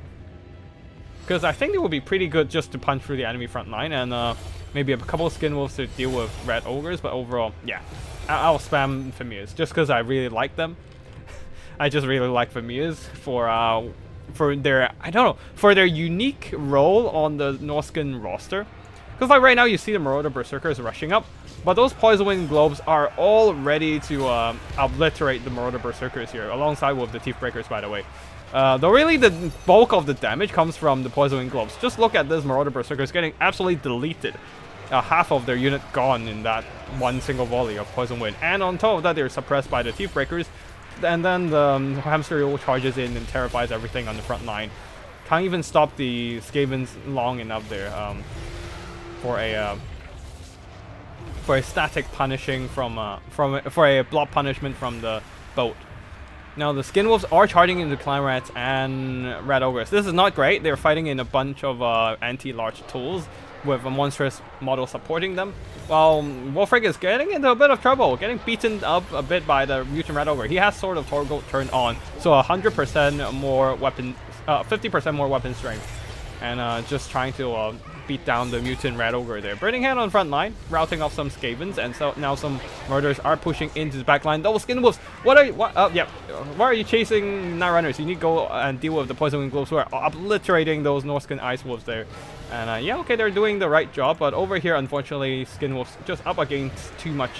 Because I think they would be pretty good just to punch through the enemy front line, and maybe a couple of Skin Wolves to deal with Red Ogres, but overall, yeah. I'll spam Familiars just because I really like them. I just really like Familiars for their, I don't know, for their unique role on the Norskin roster. Because like right now you see the Marauder Berserkers rushing up, but those Poison Wind Globes are all ready to obliterate the Marauder Berserkers here, alongside with the Teeth Breakers, by the way. Though really the bulk of the damage comes from the Poison Wind Globes. Just look at this Marauder Berserkers getting absolutely deleted. Half of their unit gone in that one single volley of Poison Wind. And on top of that, they're suppressed by the Teeth Breakers. And then the Hamster Wheel charges in and terrifies everything on the front line. Can't even stop the Skavens long enough there for a static punishing for a block punishment from the boat. Now the Skin Wolves are charging into Clan Rats and Red Ogres. This is not great. They're fighting in a bunch of anti-large tools with a monstrous model supporting them. While Wolfric is getting into a bit of trouble, getting beaten up a bit by the Mutant Red Ogre. He has Sword of Torgal turned on, so 100% more weapon, 50% more weapon strength, and just trying to beat down the Mutant Red Ogre there. Burning Hand on front line, routing off some Skavens, and so now some Murders are pushing into the back line. Those Skin Wolves, why are you chasing Night Runners? You need to go and deal with the Poison Wind Globes who are obliterating those Norskin Ice Wolves there. And yeah, okay, they're doing the right job, but over here, unfortunately, Skin Wolves just up against too much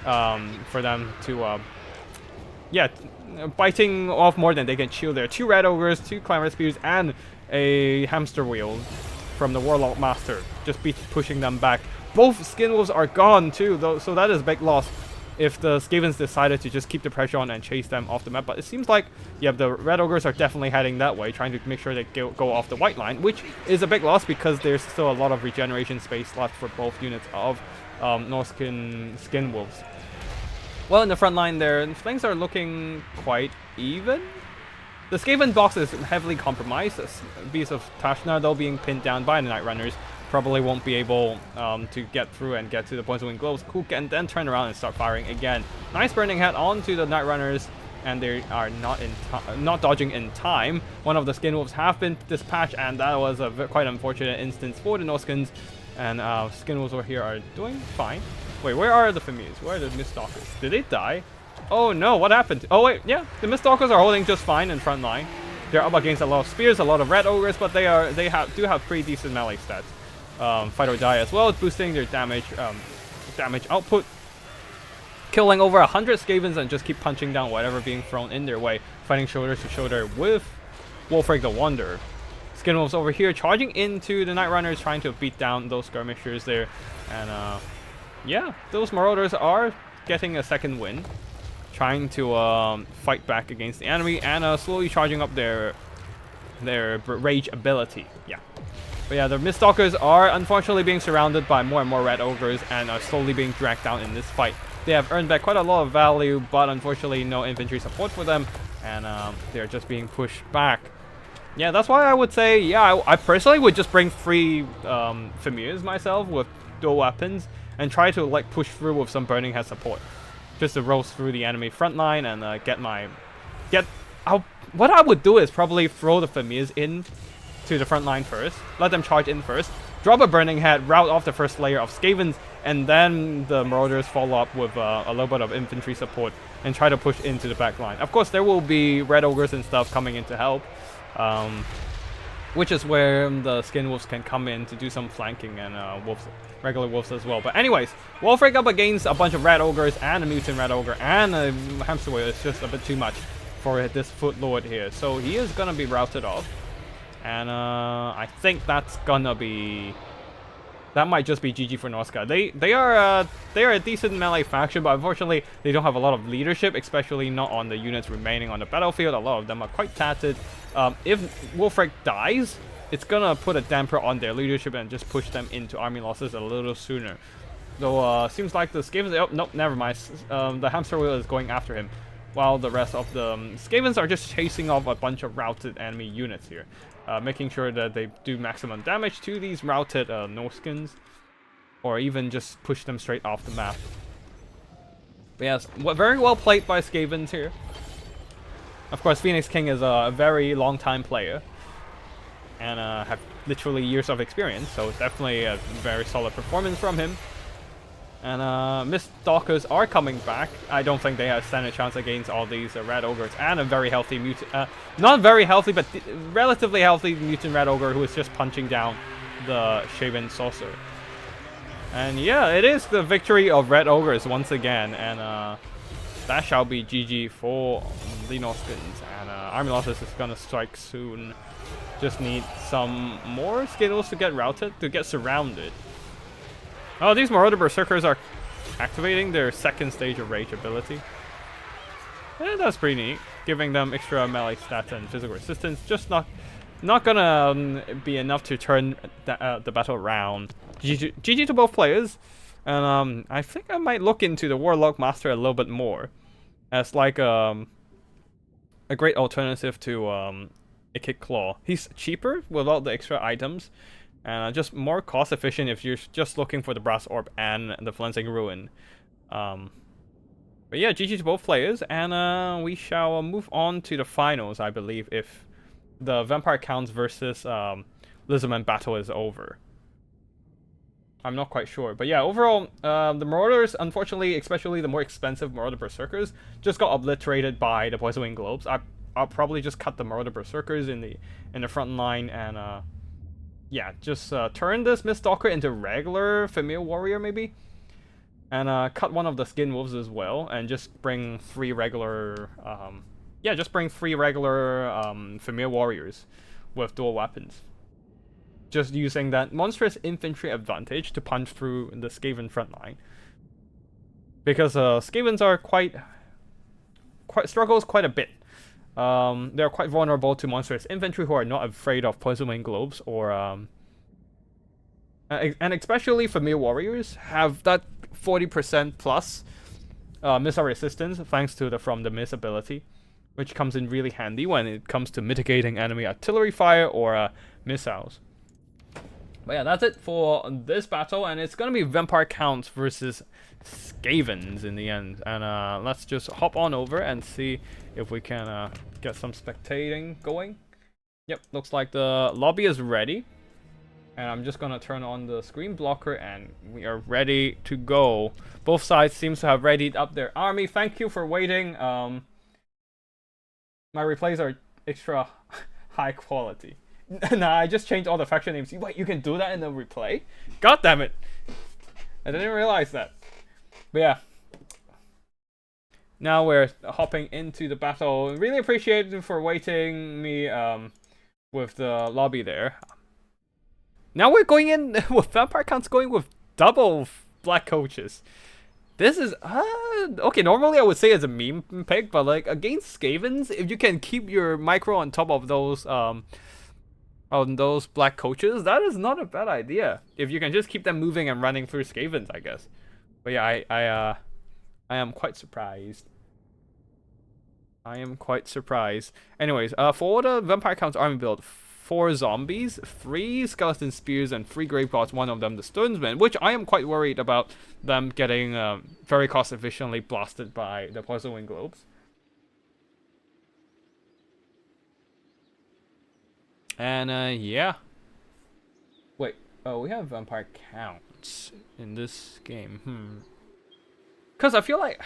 for them to, yeah, biting off more than they can chew there. 2 Red Ogres, 2 Climber Spears, and a Hamster Wheel from the Warlock Master, just pushing them back. Both Skin Wolves are gone too, though, so that is a big loss if the Skavens decided to just keep the pressure on and chase them off the map. But it seems like, yeah, the Red Ogres are definitely heading that way, trying to make sure they go off the white line, which is a big loss because there's still a lot of regeneration space left for both units of Norskin Skin Wolves. Well, in the front line there, things are looking quite even. The Skaven box is heavily compromised. Beast of Tashnar, though, being pinned down by the Night Runners, probably won't be able to get through and get to the Poison Wind Globes, who can then turn around and start firing again. Nice Burning Head onto the Night Runners, and they are not dodging in time. One of the Skin Wolves have been dispatched, and that was a quite unfortunate instance for the Norskins. And Skin Wolves over here are doing fine. Wait, where are the Familiars? Where are the Miststalkers? Did they die? Oh no, what happened? Oh wait, yeah, the Miststalkers are holding just fine in front line. They're up against a lot of spears, a lot of Red Ogres, but they do have pretty decent melee stats. Fight or die as well, boosting their damage output, killing over 100 Skavens and just keep punching down whatever being thrown in their way, fighting shoulder to shoulder with Wolfric the Wanderer. Skin Wolves over here charging into the Night Runners, trying to beat down those skirmishers there, and yeah, those Marauders are getting a second win, trying to fight back against the enemy and slowly charging up their rage ability. Yeah. But yeah, the Miststalkers are unfortunately being surrounded by more and more Red Ogres and are slowly being dragged down in this fight. They have earned back quite a lot of value, but unfortunately no infantry support for them. and they're just being pushed back. Yeah, that's why I would say, yeah, I personally would just bring 3 Familiars myself with dual weapons and try to like push through with some Burning Head support, just to roast through the enemy front line and what I would do is probably throw the Familiars in to the front line first, let them charge in first, drop a Burning Head, rout off the first layer of Skavens, and then the Marauders follow up with a little bit of infantry support and try to push into the back line. Of course, there will be Red Ogres and stuff coming in to help, which is where the Skin Wolves can come in to do some flanking, and regular wolves as well. But anyways, Wolfric up against a bunch of Red Ogres and a Mutant Red Ogre and a Hamster Whale is just a bit too much for this Foot Lord here. So he is gonna be routed off. And I think that's gonna be... That might just be GG for Norska. They are a decent melee faction, but unfortunately they don't have a lot of leadership, especially not on the units remaining on the battlefield. A lot of them are quite tattered. If Wolfric dies, it's gonna put a damper on their leadership and just push them into army losses a little sooner. Though seems like the Skavens... Oh, nope, never mind. The Hamster Wheel is going after him, while the rest of the Skavens are just chasing off a bunch of routed enemy units here. Making sure that they do maximum damage to these routed Norskins, or even just push them straight off the map. But yes, very well played by Skavens here. Of course, Phoenix King is a very long time player, and have literally years of experience, so definitely a very solid performance from him. And Mist Stalkers are coming back. I don't think they stand a chance against all these Red Ogres and a very healthy mutant, not very healthy, but relatively healthy Mutant Red Ogre who is just punching down the Shaven Saucer. And yeah, it is the victory of Red Ogres once again, and that shall be GG for the Norskins. And army losses is gonna strike soon. Just need some more Skittles to get routed, to get surrounded. Oh, these Marauder Berserkers are activating their second stage of Rage ability. Yeah, that's pretty neat. Giving them extra melee stats and physical resistance. Just not gonna be enough to turn the battle around. GG to both players. And I think I might look into the Warlock Master a little bit more, as like a great alternative to a Kick Claw. He's cheaper without the extra items, and just more cost efficient if you're just looking for the Brass Orb and the Flensing Ruin. But yeah, GG to both players, and we shall move on to the finals, I believe, if the Vampire Counts versus Lizardman battle is over. I'm not quite sure, but yeah, overall, the Marauders, unfortunately, especially the more expensive Marauder Berserkers, just got obliterated by the Poison Wing Globes. I'll probably just cut the Marauder Berserkers in the front line, and yeah, just turn this Mist Stalker into regular Familiar Warrior maybe, and cut one of the Skin Wolves as well, and just bring 3 regular, Familiar Warriors with dual weapons. Just using that monstrous infantry advantage to punch through the Skaven front line, because Skavens are quite struggles quite a bit. They're quite vulnerable to monstrous infantry who are not afraid of Poison Wing Globes, or and especially Familiar Warriors have that 40% plus missile resistance thanks to the Miss ability, which comes in really handy when it comes to mitigating enemy artillery fire or missiles. But yeah, that's it for this battle, and it's gonna be Vampire Counts versus Skavens in the end. And let's just hop on over and see if we can get some spectating going. Yep, looks like the lobby is ready, and I'm just gonna turn on the screen blocker, and we are ready to go. Both sides seems to have readied up their army. Thank you for waiting. My replays are extra high quality. Nah, I just changed all the faction names. Wait, you can do that in the replay? God damn it! I didn't realize that. But yeah. Now we're hopping into the battle. Really appreciate you for waiting me with the lobby there. Now we're going in with Vampire Counts going with double black coaches. This is okay, normally I would say it's a meme pick, but like against Skavens, if you can keep your micro on top of those on those black coaches, that is not a bad idea. If you can just keep them moving and running through Skavens, I guess. But yeah, I am quite surprised. I am quite surprised. Anyways, for the Vampire Count's army build, 4 zombies, 3 skeleton spears, and 3 grave gods, one of them the stonesman, which I am quite worried about them getting very cost efficiently blasted by the puzzling globes. And yeah. Wait, oh, we have vampire counts in this game. Because I feel like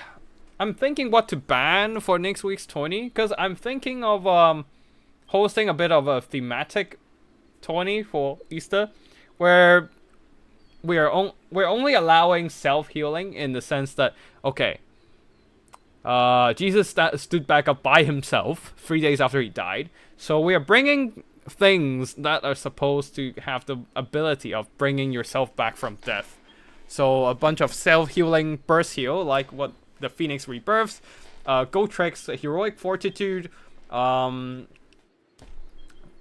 I'm thinking what to ban for next week's tourney. Because I'm thinking of hosting a bit of a thematic tourney for Easter, where we're only allowing self-healing in the sense that, okay, Jesus stood back up by himself 3 days after he died, so we are bringing things that are supposed to have the ability of bringing yourself back from death. So a bunch of self-healing burst heal, like what the Phoenix Rebirths, Gotrek's Heroic Fortitude,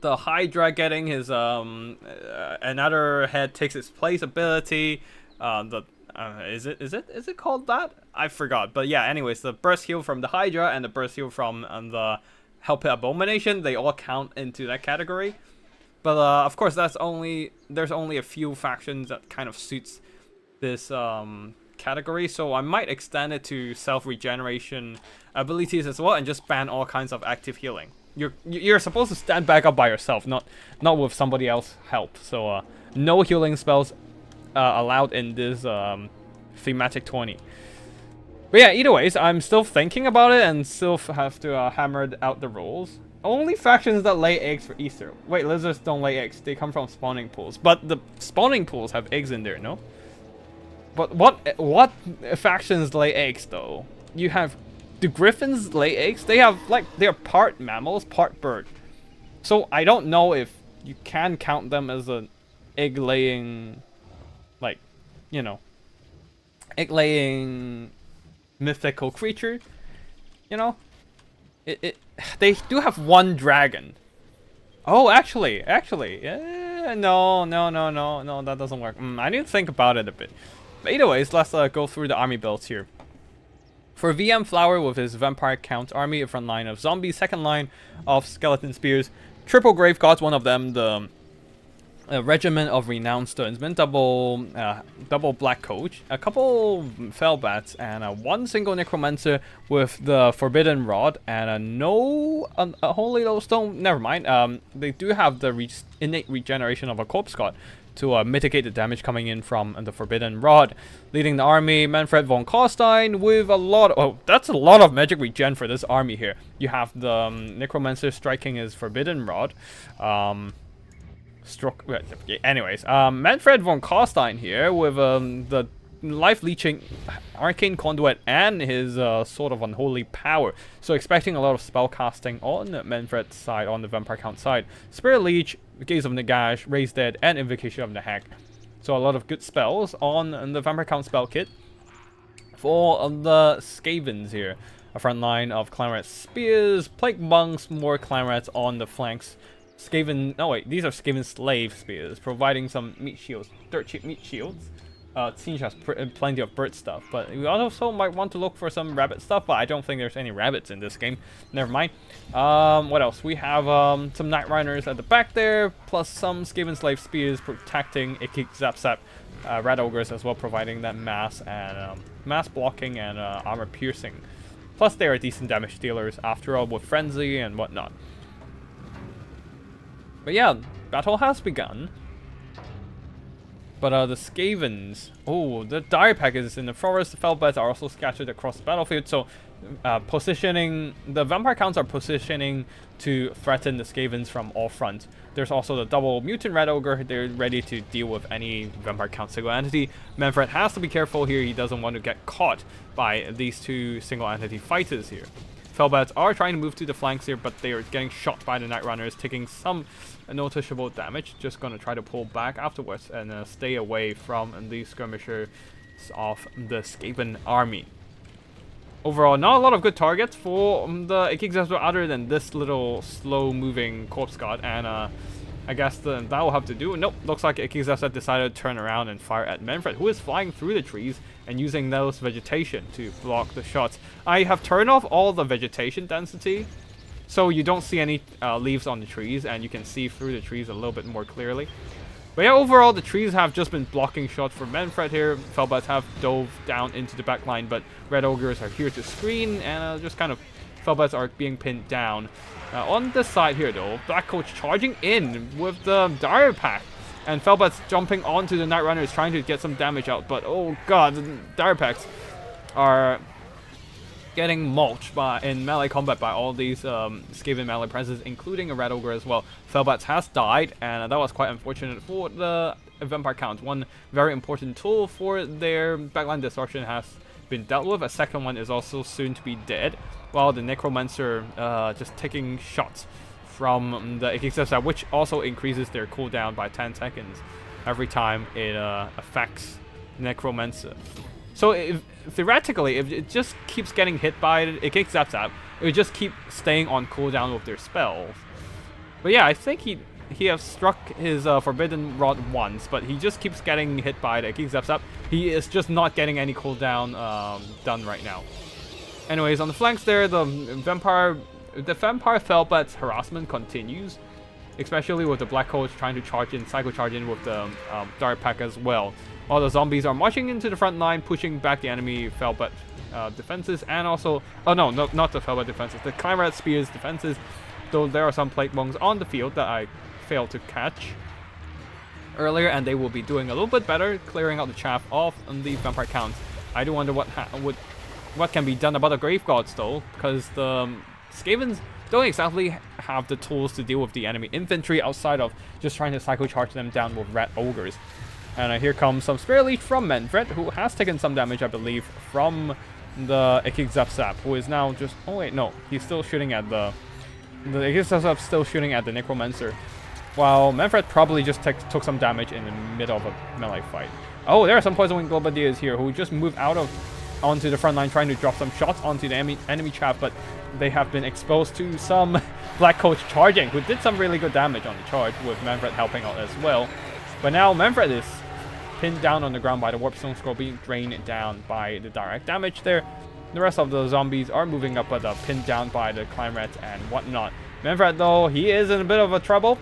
the Hydra getting his another head takes its place ability. Is it called that? I forgot. But yeah, anyways, the burst heal from the Hydra and the burst heal from the Hellpit Abomination, they all count into that category. But of course, there's only a few factions that kind of suits this category, so I might extend it to self-regeneration abilities as well, and just ban all kinds of active healing. You're supposed to stand back up by yourself, not with somebody else help. So no healing spells allowed in this thematic tourney. But yeah, either ways, I'm still thinking about it and still have to hammer out the rules. Only factions that lay eggs for Easter. Wait, lizards don't lay eggs. They come from spawning pools. But the spawning pools have eggs in there, no? But what factions lay eggs though? You have, do griffins lay eggs? They're part mammals, part bird. So I don't know if you can count them as an egg laying, like, you know, egg laying mythical creature. You know, they do have one dragon. Oh, actually, yeah, no, that doesn't work. I need to think about it a bit. But either ways, let's go through the army builds here. For VM Flower with his Vampire Count army, a front line of zombies, second line of skeleton spears, triple grave gods, one of them the regiment of renowned stonesmen, double black coach, a couple fell bats, and one single necromancer with the forbidden rod, and a holy lodestone. Never mind. They do have the innate regeneration of a corpse god to mitigate the damage coming in from the forbidden rod. Leading the army, Manfred von Karstein with a lot. That's a lot of magic regen for this army here. You have the necromancer striking his forbidden rod. Anyways, Manfred von Karstein here with the life-leeching arcane conduit and his sort of unholy power. So expecting a lot of spell casting on Manfred's side, on the Vampire Count side. Spirit Leech, Gaze of Nagash, Raise Dead, and Invocation of Nahak. So a lot of good spells on the Vampire Count spell kit. For the Skavens here, a front line of Clanrats Spears, Plague Monks, more Clanrats on the flanks. Skaven, no wait, these are Skaven Slave Spears, providing some meat shields, dirt cheap meat shields. Singe has plenty of bird stuff, but we also might want to look for some rabbit stuff, but I don't think there's any rabbits in this game. Never mind. What else? We have some Night Runners at the back there, plus some Skaven Slave Spears protecting Ikik Zap Zap Rat Ogres as well, providing that mass and mass blocking and armor piercing. Plus they are decent damage dealers after all with Frenzy and whatnot. But yeah, battle has begun. But the Skavens, the dire packages in the forest, the Fellbats are also scattered across the battlefield, so positioning, the Vampire Counts are positioning to threaten the Skavens from all fronts. There's also the double Mutant Red Ogre, they're ready to deal with any Vampire Count single entity. Manfred has to be careful here, he doesn't want to get caught by these two single entity fighters here. Fellbats are trying to move to the flanks here, but they are getting shot by the Night Runners, taking some noticeable damage. Just gonna try to pull back afterwards and stay away from the skirmishers of the Skaven army. Overall, not a lot of good targets for the Ikik Zap Zap other than this little slow-moving corpse god and I guess that will have to do. Nope, looks like Ikizasa decided to turn around and fire at Manfred, who is flying through the trees and using those vegetation to block the shots. I have turned off all the vegetation density, so you don't see any leaves on the trees, and you can see through the trees a little bit more clearly. But yeah, overall, the trees have just been blocking shots for Manfred here. Felbats have dove down into the back line, but Red Ogres are here to screen, and just kind of Felbats are being pinned down. On this side here, though, Black Coach charging in with the Dire Pack, and Felbats jumping onto the Night Runners trying to get some damage out, but oh god, the Dire Packs are getting mulched in melee combat by all these Skaven melee presence, including a Red Ogre as well. Felbats has died, and that was quite unfortunate for the Vampire Count. One very important tool for their backline distortion has been dealt with. A second one is also soon to be dead, while the Necromancer just taking shots from the Ikizasa, which also increases their cooldown by 10 seconds every time it affects Necromancer. So theoretically, if it just keeps getting hit by Ikizasa, it would just keep staying on cooldown with their spells. But yeah, I think he has struck his Forbidden Rod once, but he just keeps getting hit by the Ikizasa. He is just not getting any cooldown done right now. Anyways, on the flanks there, the Vampire Felbats harassment continues, especially with the Black Coach trying to charge in, Psycho charge in with the Dark Pack as well. While the zombies are marching into the front line, pushing back the enemy Felbat defenses, and also, oh no, not the Felbat defenses, the Climate Spears defenses, though there are some Plague Monks on the field that I failed to catch earlier, and they will be doing a little bit better, clearing out the chaff of the Vampire Counts. I do wonder what can be done about the Grave Gods though, because the Skavens don't exactly have the tools to deal with the enemy infantry outside of just trying to Psycho charge them down with Red Ogres. And here comes some Spirit Leech from Manfred, who has taken some damage, I believe, from the Ikizapsap, who is now just... Oh wait, no, he's still shooting at the Ikizapsap's still shooting at the Necromancer, while Manfred probably just took some damage in the middle of a melee fight. Oh, there are some Poison Wing Globadiers here who just moved onto the front line, trying to drop some shots onto the enemy chaff, but they have been exposed to some Black Coach charging, who did some really good damage on the charge, with Manfred helping out as well. But now Manfred is pinned down on the ground by the Warpstone Scroll, being drained down by the direct damage there. The rest of the zombies are moving up, but pinned down by the Climb Rats and whatnot. Manfred, though, he is in a bit of a trouble.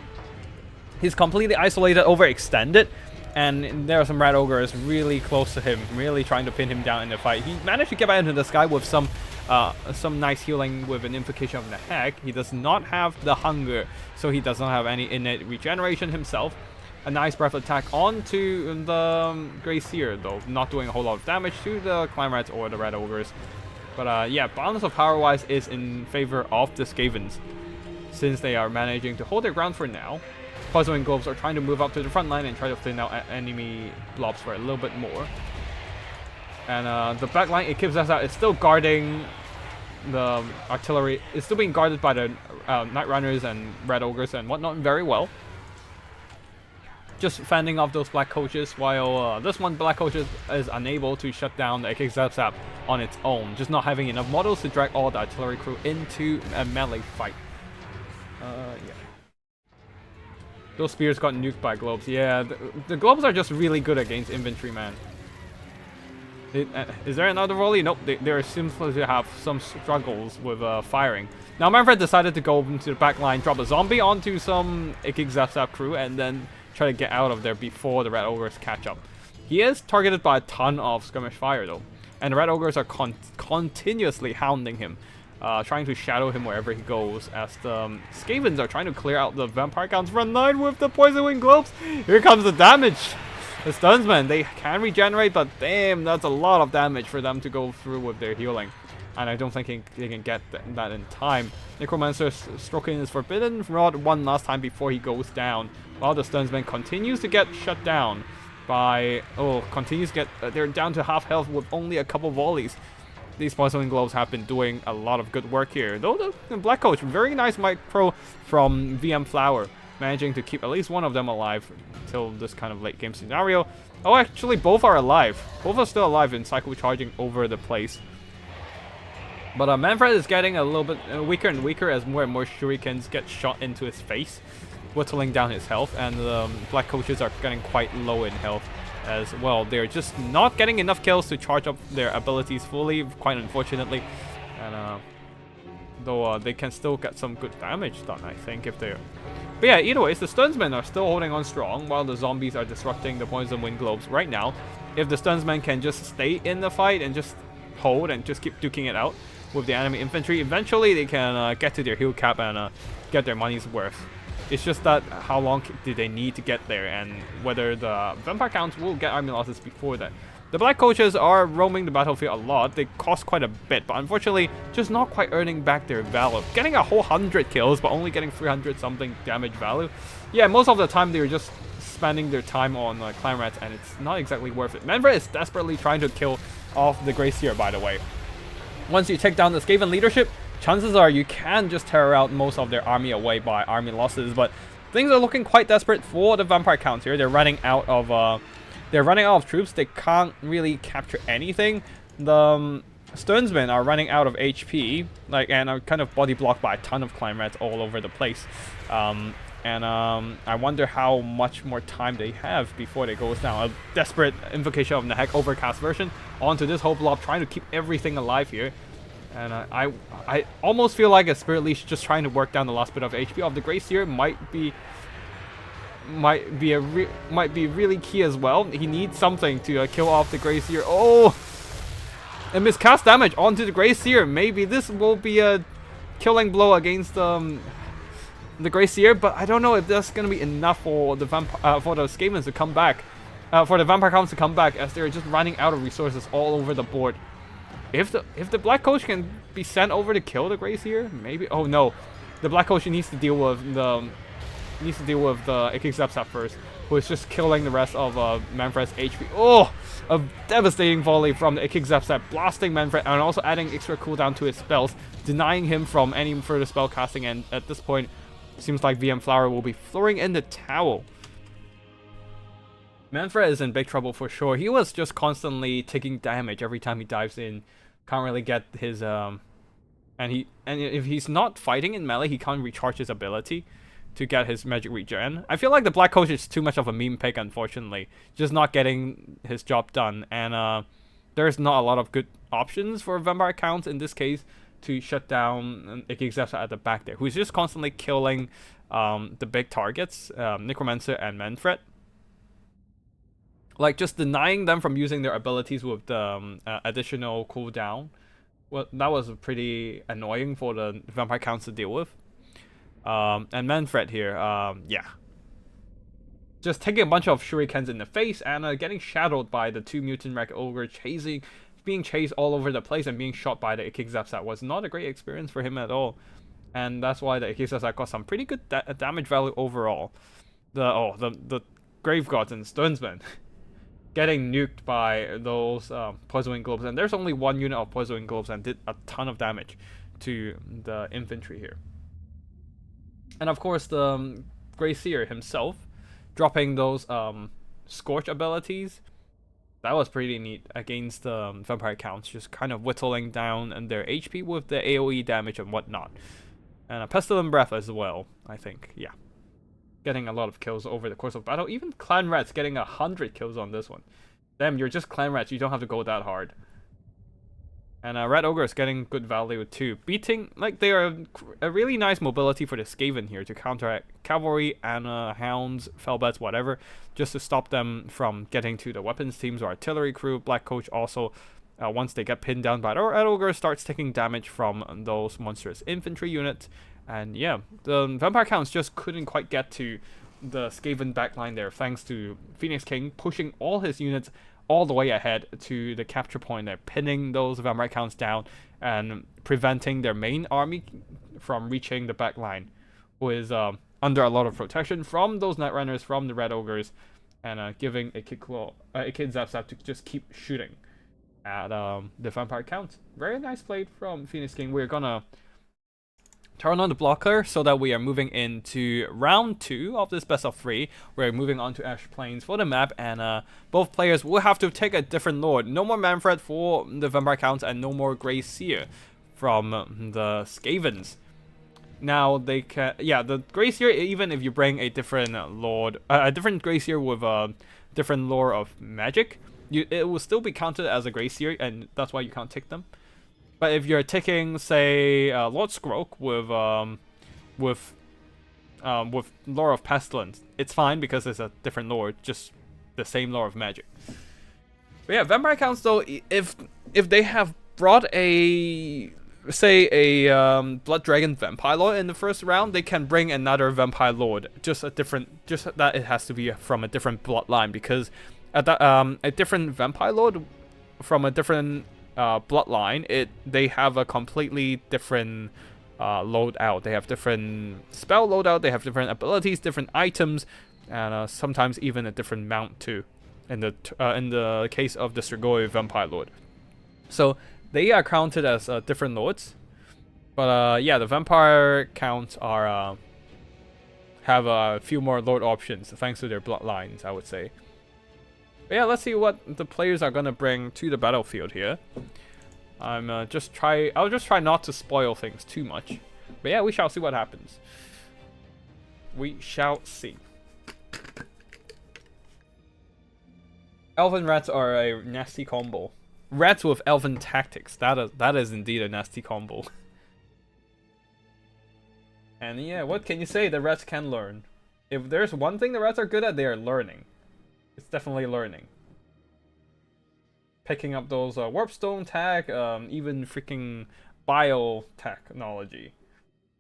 He's completely isolated, overextended, and there are some Red Ogres really close to him, really trying to pin him down in the fight. He managed to get back into the sky with some nice healing with an Invocation of the Heck. He does not have the Hunger, so he does not have any innate regeneration himself. A nice breath attack onto the Grey Seer, though, not doing a whole lot of damage to the Climb Rats or the Red Ogres. But yeah, balance of power-wise is in favor of the Skavens, since they are managing to hold their ground for now. Poison Wing Globes are trying to move up to the front line and try to thin out enemy blobs for a little bit more. And the back line, Ikizasa is still guarding the artillery. It's still being guarded by the Night Runners and Red Ogres and whatnot very well. Just fending off those Black Coaches, while this one Black Coach is unable to shut down the Ikizasa on its own, just not having enough models to drag all the artillery crew into a melee fight. Yeah. Those spears got nuked by globes. Yeah, the globes are just really good against infantry, man. Is there another volley? Nope, they seems to have some struggles with firing. Now Manfred decided to go into the back line, drop a zombie onto some Ikizasa crew, and then try to get out of there before the Red Ogres catch up. He is targeted by a ton of skirmish fire though, and the Red Ogres are continuously hounding him, trying to shadow him wherever he goes, as the Skavens are trying to clear out the Vampire Count's front line with the Poison Wing Globes. Here comes the damage. The stuns, man, they can regenerate, but damn, that's a lot of damage for them to go through with their healing. And I don't think they can get that in time. Necromancer stroking his Forbidden Rod one last time before he goes down, while the Stunsman continues to get shut down by... Oh, continues to get... they're down to half health with only a couple volleys. These Poison Wing Globes have been doing a lot of good work here. Though the Black Coach, very nice micro from VM Flower, managing to keep at least one of them alive until this kind of late game scenario. Oh, actually, both are alive. Both are still alive and Psycho charging over the place. But Manfred is getting a little bit weaker and weaker as more and more shurikens get shot into his face. whittling down his health, and the black coaches are getting quite low in health as well. They're just not getting enough kills to charge up their abilities fully, quite unfortunately. And though they can still get some good damage done, I think, if they're... But yeah, either ways, the Stunsmen are still holding on strong, while the zombies are disrupting the Poison Wind Globes right now. If the Stunsmen can just stay in the fight and just hold and just keep duking it out with the enemy infantry, eventually they can get to their heal cap and get their money's worth. It's just that how long do they need to get there, and whether the vampire counts will get army losses before that. The black coaches are roaming the battlefield a lot. They cost quite a bit, but unfortunately just not quite earning back their value. Getting a whole 100 kills, but only getting 300 something damage value. Yeah, most of the time they're just spending their time on clan rats, and it's not exactly worth it. Manfred is desperately trying to kill off the Grey Seer, by the way. Once you take down the Skaven leadership, chances are you can just tear out most of their army away by army losses, but things are looking quite desperate for the vampire counts here. They're running out of troops. They can't really capture anything. The Sternsmen are running out of HP, and are kind of body blocked by a ton of clan rats all over the place. I wonder how much more time they have before they goes down. A desperate invocation of Nahek Overcast version onto this whole blob, trying to keep everything alive here. And I almost feel like a Spirit Leash just trying to work down the last bit of HP of the Grey Seer might be really key as well. He needs something to kill off the Grey Seer. Oh, and miscast damage onto the Grey Seer. Maybe this will be a killing blow against the Grey Seer, but I don't know if that's gonna be enough for the Skavens to come back, for the vampire counts to come back, as they're just running out of resources all over the board. If the Black Coach can be sent over to kill the Grey Seer, maybe. Oh no, the Black Coach needs to deal with the Ikki first, who is just killing the rest of Manfred's HP. Oh, a devastating volley from the Ikki blasting Manfred and also adding extra cooldown to his spells, denying him from any further spell casting. And at this point, seems like VM Flower will be throwing in the towel. Manfred is in big trouble for sure. He was just constantly taking damage every time he dives in. Can't really get his and if he's not fighting in melee, he can't recharge his ability to get his magic regen. I feel like the Black Coach is too much of a meme pick, unfortunately, just not getting his job done. And there's not a lot of good options for vampire counts in this case to shut down Ikki at the back there, who's just constantly killing the big targets, Necromancer and Manfred. Like, just denying them from using their abilities with the additional cooldown. Well, that was pretty annoying for the vampire counts to deal with. And Manfred here, yeah. Just taking a bunch of shurikens in the face and getting shadowed by the two mutant Red Ogre, being chased all over the place and being shot by the Ikki was not a great experience for him at all. And that's why the Ikki got some pretty good damage value overall. The Grave Gods and Sternsmen getting nuked by those Poison Wind Globes, and there's only one unit of Poison Wind Globes and did a ton of damage to the infantry here. And of course the Grey Seer himself dropping those Scorch abilities. That was pretty neat against the vampire counts, just kind of whittling down and their HP with the AoE damage and whatnot. And a Pestilent Breath as well, I think, yeah. Getting a lot of kills over the course of battle. Even Clan Rats getting 100 kills on this one. Damn, you're just Clan Rats, you don't have to go that hard. And Red Ogre is getting good value too. Beating, like, they are a really nice mobility for the Skaven here to counteract cavalry and hounds, fellbats, whatever, just to stop them from getting to the weapons teams or artillery crew. Black Coach also, once they get pinned down by the Red Ogre, starts taking damage from those monstrous infantry units. And yeah, the vampire counts just couldn't quite get to the Skaven backline there, thanks to Phoenix King pushing all his units all the way ahead to the capture point there, pinning those vampire counts down and preventing their main army from reaching the backline, who is under a lot of protection from those Netrunners, from the Red Ogres, and giving a Kid Zap to just keep shooting at the vampire counts. Very nice play from Phoenix King. We're gonna turn on the blocker so that we are moving into round 2 of this best of 3. We're moving on to Ash Plains for the map, and both players will have to take a different lord. No more Manfred for the vampire counts and no more Grey Seer from the Skavens. now they can, yeah, the Gracier, even if you bring a different lord, a different Gracier with a different lore of magic, it will still be counted as a Gracier, and that's why you can't tick them. But if you're ticking, say, Lord Scroak with lore of pestilence, it's fine because it's a different lore, just the same lore of magic. But yeah, vampire counts though, if they have brought a, say, a blood dragon vampire lord in the first round, they can bring another vampire lord, just that it has to be from a different bloodline, because at that a different vampire lord from a different bloodline, they have a completely different loadout. They have different spell loadout, they have different abilities, different items, and sometimes even a different mount too, in the case of the Strigoi vampire lord. So they are counted as different lords, but yeah, the vampire counts are have a few more lord options thanks to their bloodlines, I would say. But yeah, let's see what the players are gonna bring to the battlefield here. I'll just try not to spoil things too much. But yeah, we shall see what happens. We shall see. Elven rats are a nasty combo. Rats with elven tactics. That is indeed a nasty combo. And yeah, what can you say? The rats can learn. If there's one thing the rats are good at, they are learning. It's definitely learning. Picking up those warpstone tech, even freaking biotechnology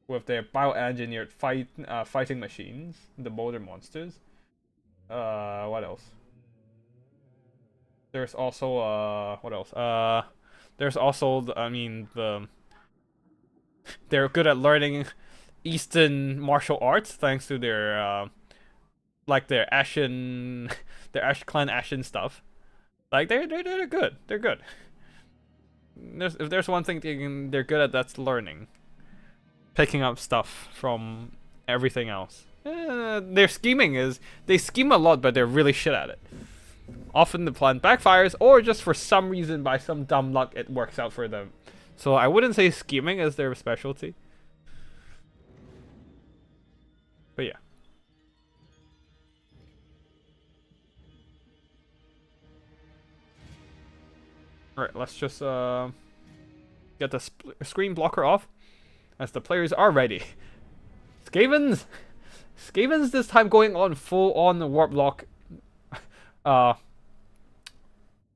with their bioengineered fighting machines, the boulder monsters. What else? There's also what else? There's also they're good at learning Eastern martial arts thanks to their like their Ashen, their Ash Clan Ashen stuff. Like they're good. They're good. If there's one thing they're good at, that's learning, picking up stuff from everything else. Their scheming is they scheme a lot, but they're really shit at it. Often the plan backfires, or just for some reason, by some dumb luck, it works out for them. So I wouldn't say scheming is their specialty. But yeah. Alright, let's just get the screen blocker off, as the players are ready. Skavens this time going on full on warp lock.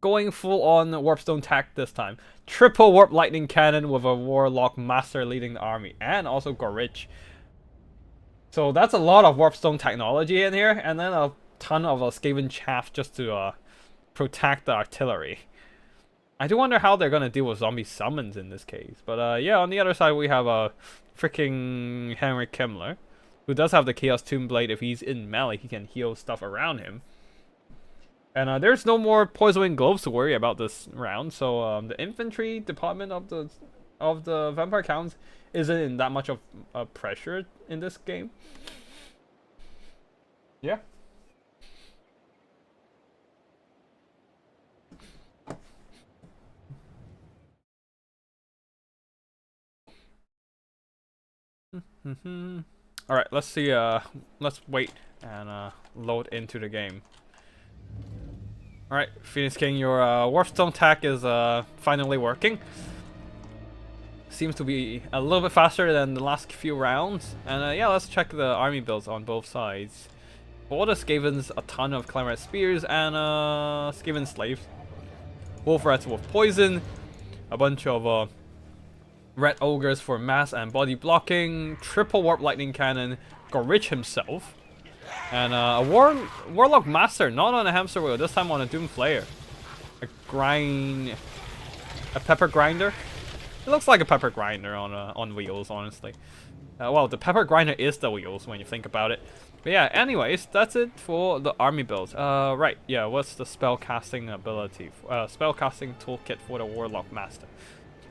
Going full on warpstone tack this time. Triple warp lightning cannon with a warlock master leading the army, and also Gorich. So that's a lot of warpstone technology in here, and then a ton of Skaven chaff just to protect the artillery. I do wonder how they're gonna deal with zombie summons in this case. But yeah, on the other side we have a freaking Henrik Kimmler, who does have the Chaos Tomb Blade. If he's in melee, he can heal stuff around him. And there's no more Poison Globes to worry about this round, so the infantry department of the vampire counts isn't in that much of pressure in this game. Yeah. All right, let's see. Let's wait and load into the game. All right, Phoenix King, your warpstone tack is finally working. Seems to be a little bit faster than the last few rounds. And yeah, let's check the army builds on both sides. For the Skavens, a ton of Clanrat Spears and Skaven Slaves. Wolf Rats with Poison. A bunch of Red Ogres for mass and body blocking. Triple Warp Lightning Cannon. Gorich himself. And a Warlock Master, not on a hamster wheel, this time on a Doom Slayer. A pepper grinder. It looks like a pepper grinder on wheels, honestly. Well, the pepper grinder is the wheels when you think about it. But yeah, anyways, that's it for the army build. Right, yeah, what's the spell casting ability? Spell casting toolkit for the Warlock Master.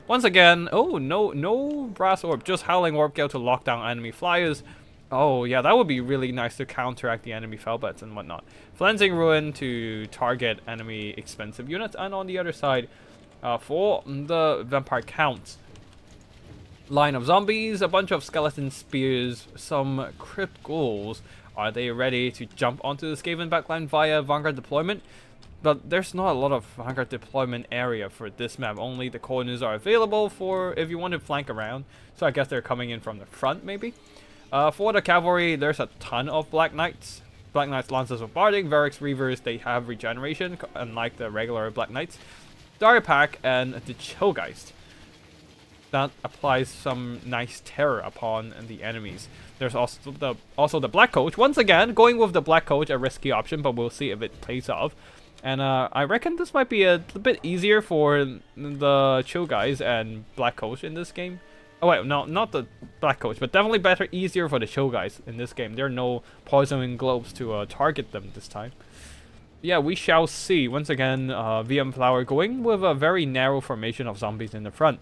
Once again, oh, no Brass Orb, just Howling Orb Gale to lock down enemy flyers. Oh yeah, that would be really nice to counteract the enemy Felbats and whatnot. Flensing Ruin to target enemy expensive units, and on the other side, for the Vampire Counts, line of zombies, a bunch of skeleton spears, some crypt ghouls. Are they ready to jump onto the Skaven backline via Vanguard deployment? But there's not a lot of Vanguard deployment area for this map. Only the corners are available for if you want to flank around. So I guess they're coming in from the front, maybe. For the cavalry, there's a ton of Black Knights. Black Knights, Lancers of Barding, Varix Reavers, they have regeneration, unlike the regular Black Knights. Dire Pack and the Chillgeist. That applies some nice terror upon the enemies. There's also the Black Coach. Once again, going with the Black Coach, a risky option, but we'll see if it pays off. And I reckon this might be a bit easier for the Chill Guys and Black Coach in this game. Oh wait, no, not the Black Coach, but definitely easier for the Chill Guys in this game. There are no poisoning globes to target them this time. Yeah, we shall see. Once again, VM Flower going with a very narrow formation of zombies in the front.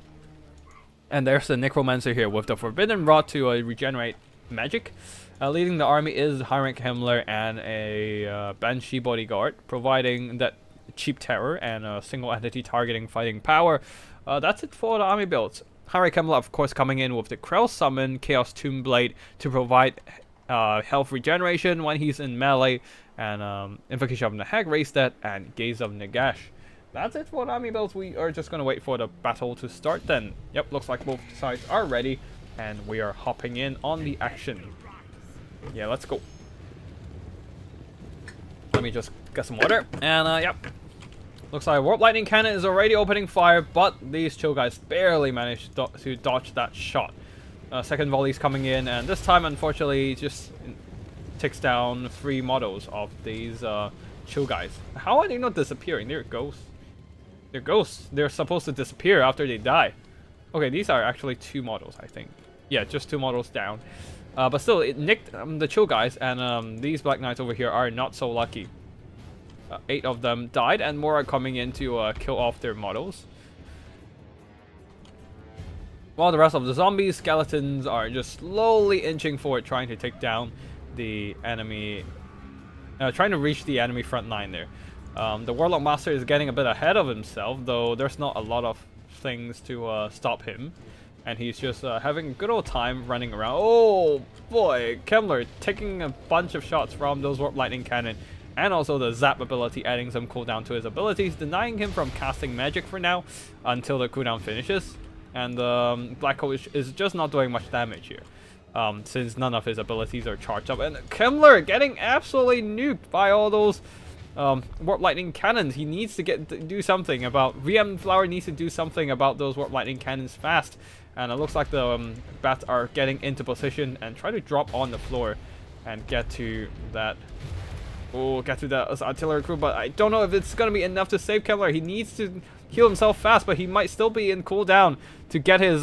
And there's the Necromancer here with the Forbidden Rod to regenerate magic. Leading the army is Heinrich Himmler and a Banshee bodyguard, providing that cheap terror and a single entity targeting fighting power. That's it for the army builds. Heinrich Himmler, of course, coming in with the Krell Summon, Chaos Tomb Blade to provide health regeneration when he's in melee, and Invocation of Nahag, Raise That, and Gaze of Nagash. That's it for the army builds. We are just going to wait for the battle to start then. Yep, looks like both sides are ready, and we are hopping in on the action. Yeah, let's go. Let me just get some water. And, yep. Looks like Warp Lightning Cannon is already opening fire, but these Chill Guys barely managed to dodge that shot. Second volley's coming in, and this time, unfortunately, just takes down 3 models of these Chill Guys. How are they not disappearing? They're ghosts. They're ghosts. They're supposed to disappear after they die. Okay, these are actually 2 models, I think. Yeah, just 2 models down. But still, it nicked the Chill Guys, and these Black Knights over here are not so lucky. 8 of them died, and more are coming in to kill off their models. While the rest of the zombies, skeletons are just slowly inching forward, trying to take down the enemy, trying to reach the enemy front line there. The Warlock Master is getting a bit ahead of himself, though there's not a lot of things to stop him. And he's just having a good old time running around. Oh boy, Kemmler taking a bunch of shots from those Warp Lightning Cannon. And also the Zap ability, adding some cooldown to his abilities, denying him from casting magic for now until the cooldown finishes. And Black Coach is just not doing much damage here, since none of his abilities are charged up. And Kemmler getting absolutely nuked by all those Warp Lightning Cannons. He needs to do something about... VM Flower needs to do something about those Warp Lightning Cannons fast. And it looks like the bats are getting into position and try to drop on the floor and get to that... Oh, get to that artillery crew, but I don't know if it's going to be enough to save Kemmler. He needs to heal himself fast, but he might still be in cooldown to get his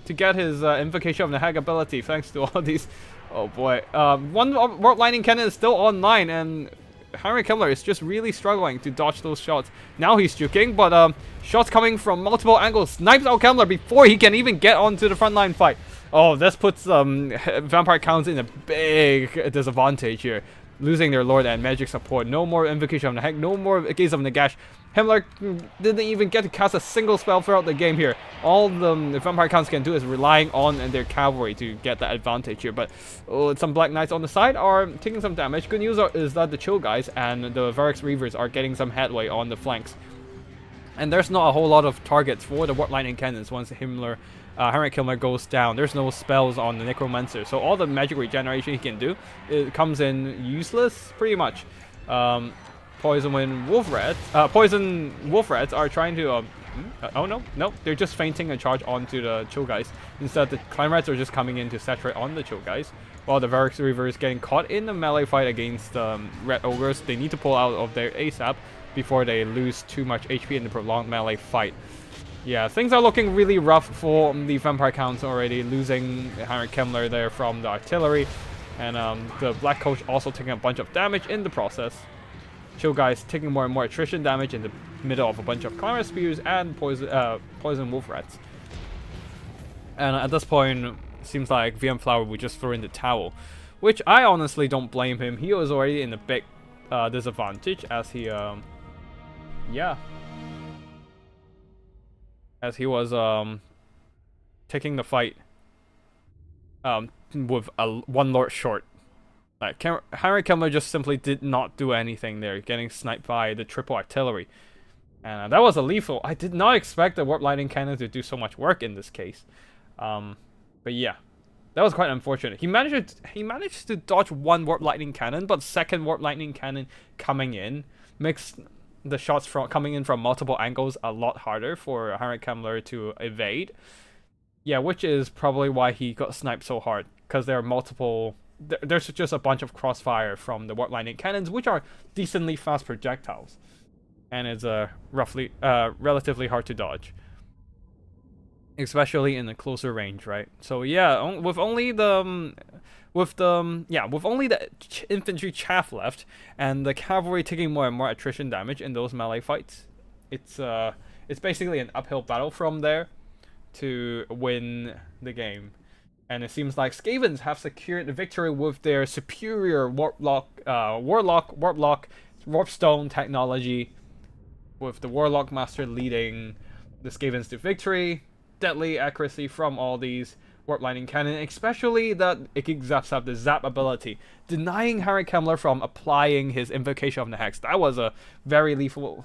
Invocation of the Hag ability, thanks to all these... Oh boy. One Warp Lightning Cannon is still online, and Heinrich Himmler is just really struggling to dodge those shots. Now he's juking, but shots coming from multiple angles snipes out Kemmler before he can even get onto the frontline fight. Oh, this puts Vampire Counts in a big disadvantage here. Losing their Lord and magic support. No more Invocation of the Hag, no more Gaze of Nagash. Himmler didn't even get to cast a single spell throughout the game here. All the Vampire Counts can do is relying on their cavalry to get that advantage here. But some Black Knights on the side are taking some damage. Good news is that the Chill Guys and the Varix Reavers are getting some headway on the flanks. And there's not a whole lot of targets for the Warp Lightning Cannons once Heinrich Himmler goes down. There's no spells on the Necromancer, so all the magic regeneration he can do, it comes in useless, pretty much. Poison Wolf Rats are trying to... oh no, they're just feinting a charge onto the Chill Guys. Instead, the Climb Rats are just coming in to saturate on the Chill Guys. While the Varix Reaver is getting caught in the melee fight against Red Ogres, they need to pull out of their ASAP before they lose too much HP in the prolonged melee fight. Yeah, things are looking really rough for the Vampire Counts already, losing Heinrich Himmler there from the artillery. And the Black Coach also taking a bunch of damage in the process. Chill Guys taking more and more attrition damage in the middle of a bunch of Climber Spears and Poison Wolf Rats. And at this point, seems like VM Flower would just throw in the towel, which I honestly don't blame him. He was already in a big disadvantage as he, as he was taking the fight with one lord short. Like Henry Kemmler just simply did not do anything there, getting sniped by the triple artillery. And that was a lethal. I did not expect the warp lightning cannon to do so much work in this case. But yeah, that was quite unfortunate. He managed to dodge one warp lightning cannon, but second warp lightning cannon coming in makes the shots coming in from multiple angles a lot harder for Henry Kemmler to evade. Yeah, which is probably why he got sniped so hard, because there are multiple. There's just a bunch of crossfire from the warp lightning cannons, which are decently fast projectiles, and it's relatively hard to dodge, especially in a closer range, right? So yeah, with only the infantry chaff left and the cavalry taking more and more attrition damage in those melee fights, it's basically an uphill battle from there to win the game. And it seems like Skavens have secured the victory with their superior warpstone technology, with the Warlock Master leading the Skavens to victory. Deadly accuracy from all these warp lightning cannon, especially that Ikigzapsap, the zap ability, denying Henry Kemmler from applying his invocation of the hex. That was a very lethal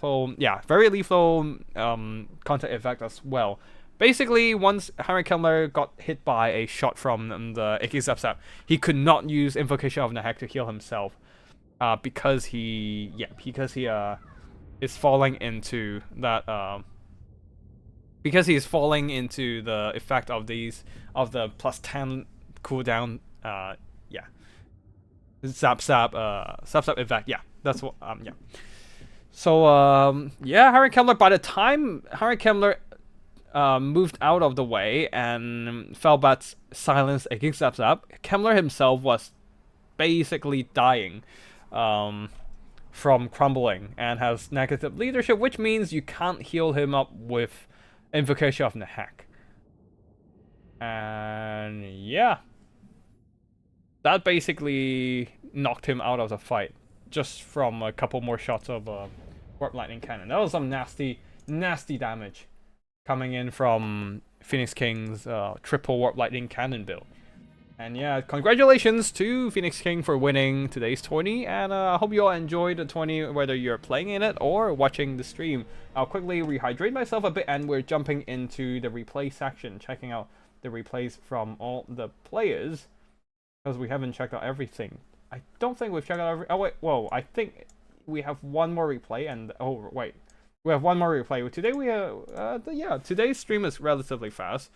contact effect as well. Basically, once Henry Kemmler got hit by a shot from the Ikigzapsap, he could not use Invocation of Nahek to heal himself, because he is falling into that because he's falling into the effect of the plus 10 cooldown zap effect. Yeah, that's what So Henry Kemmler, by the time Henry Kemmler moved out of the way and Felbat's silenced Ikigzapsap, Kemmler himself was basically dying from crumbling and has negative leadership, which means you can't heal him up with Invocation of Nahek. And yeah, that basically knocked him out of the fight just from a couple more shots of Warp Lightning Cannon. That was some nasty damage coming in from Phoenix King's triple Warp Lightning Cannon build. And yeah, congratulations to Phoenix King for winning today's tourney, and I hope you all enjoyed the tourney, whether you're playing in it or watching the stream. I'll quickly rehydrate myself a bit, and we're jumping into the replay section, checking out the replays from all the players, because we haven't checked out everything. I don't think we've checked out I think we have one more replay, and we have one more replay. Today we have today's stream is relatively fast,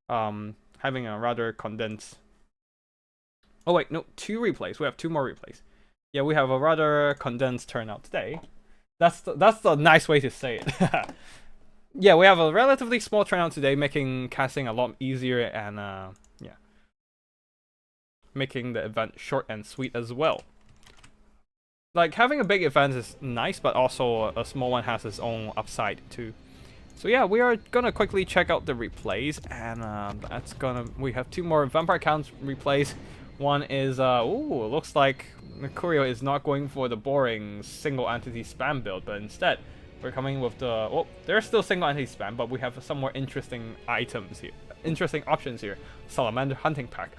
having a rather condensed. Oh wait, no, 2 replays. We have 2 more replays. Yeah, we have a rather condensed turnout today. That's the nice way to say it. Yeah, we have a relatively small turnout today, making casting a lot easier, and making the event short and sweet as well. Like, having a big event is nice, but also a small one has its own upside too. So yeah, we are gonna quickly check out the replays, and we have 2 more Vampire Counts replays. One is looks like Mercurio is not going for the boring single entity spam build, but instead we're coming with the there's still single entity spam, but we have some more interesting items here, interesting options here. Salamander Hunting Pack,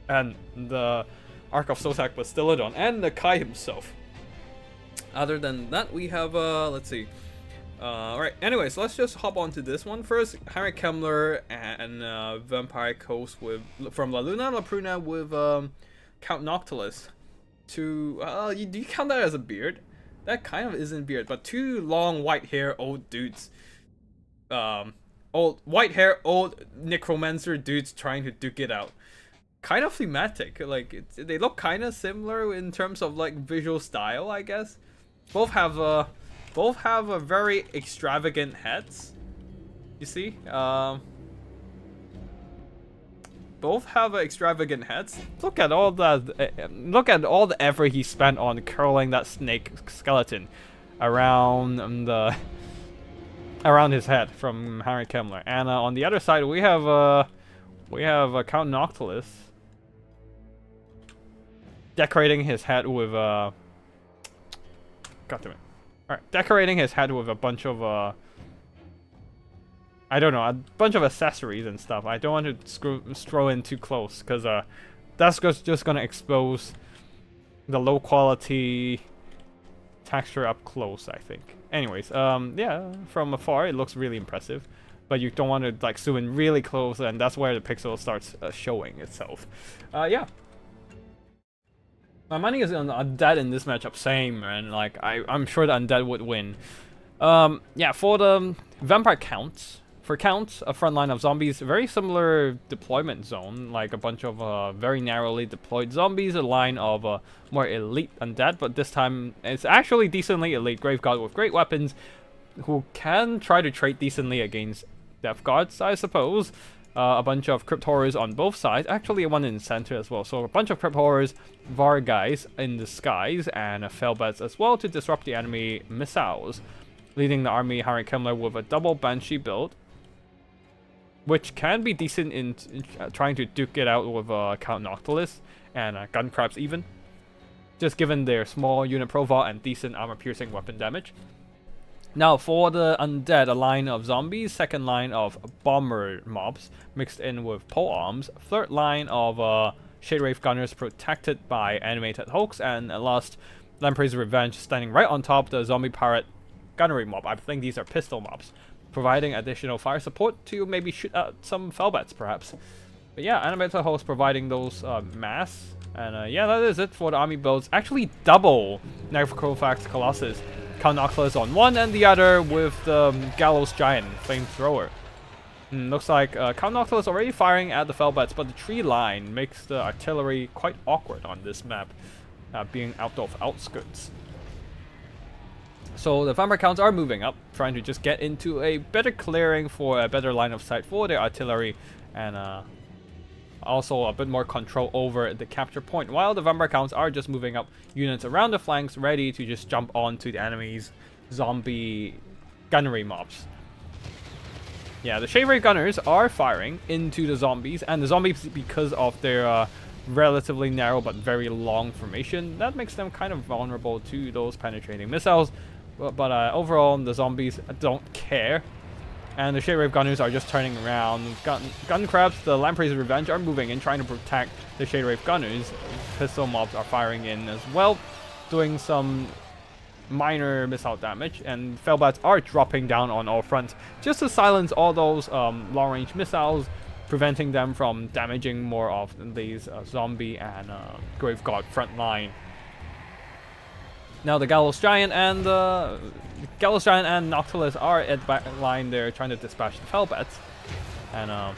and the Ark of Sosak Bastillodon, and the Kai himself. Other than that, we have let's see. Alright, anyways, let's just hop on to this one first. Henry Kemmler and Vampire Coast from La Luna La Pruna with Count Noctilus. Do you count that as a beard? That kind of isn't beard, but 2 long white hair old dudes. Old white hair old necromancer dudes trying to duke it out. Kind of thematic, like they look kind of similar in terms of like visual style, I guess. Both have a very extravagant heads. You see, both have extravagant heads. Look at all the effort he spent on curling that snake skeleton around his head from Henry Kemmler. And on the other side, we have Count Noctilus decorating his head with God damn it. Alright, decorating his head with a bunch of I don't know, a bunch of accessories and stuff. I don't want to throw in too close, because that's just gonna expose the low quality texture up close, I think. Anyways, yeah, from afar it looks really impressive, but you don't want to like zoom in really close, and that's where the pixel starts showing itself. Yeah. My money is on Undead in this matchup, same, and like I'm sure the Undead would win. Yeah, for the Vampire counts. For counts, a front line of zombies, very similar deployment zone, like a bunch of very narrowly deployed zombies, a line of more elite undead, but this time it's actually decently elite Grave God with great weapons, who can try to trade decently against Death Gods, I suppose. A bunch of Crypt Horrors on both sides, actually one in the center as well, so a bunch of Crypt Horrors, Var guys in the skies, and Felbats as well to disrupt the enemy missiles, leading the army Harry Kimmler with a double Banshee build, which can be decent in trying to duke it out with Count Noctilus and Gun Crabs even, just given their small unit profile and decent armor-piercing weapon damage. Now for the Undead, a line of zombies, second line of bomber mobs mixed in with pole arms, third line of Shade Wraith Gunners protected by animated hulks, and last, Lamprey's Revenge standing right on top the zombie pirate gunnery mob. I think these are pistol mobs, providing additional fire support to maybe shoot out some Felbats, perhaps. But yeah, animated hulks providing those mass. And yeah, that is it for the army builds. Actually double Necrofax Colossus. Count Noctilus on one, and the other with the Gallows Giant Flamethrower. Looks like Count Noctilus already firing at the Felbats, but the tree line makes the artillery quite awkward on this map, being out of outskirts. So the Vampire counts are moving up, trying to just get into a better clearing for a better line of sight for their artillery, and also a bit more control over the capture point, while the Vampire counts are just moving up units around the flanks, ready to just jump onto the enemy's zombie gunnery mobs. Yeah, the Shade Wraith Gunners are firing into the zombies, and the zombies, because of their relatively narrow but very long formation, that makes them kind of vulnerable to those penetrating missiles. But overall, the zombies don't care, and the Shade Wraith Gunners are just turning around. Gun Crabs, the Lamprey's Revenge, are moving in, trying to protect the Shade Wraith Gunners. Pistol mobs are firing in as well, doing some minor missile damage, and Felbats are dropping down on all fronts just to silence all those long-range missiles, preventing them from damaging more of these zombie and Grave God front line. Now the Gallows Giant and Noctilus are at the back line there, trying to dispatch the Felbats and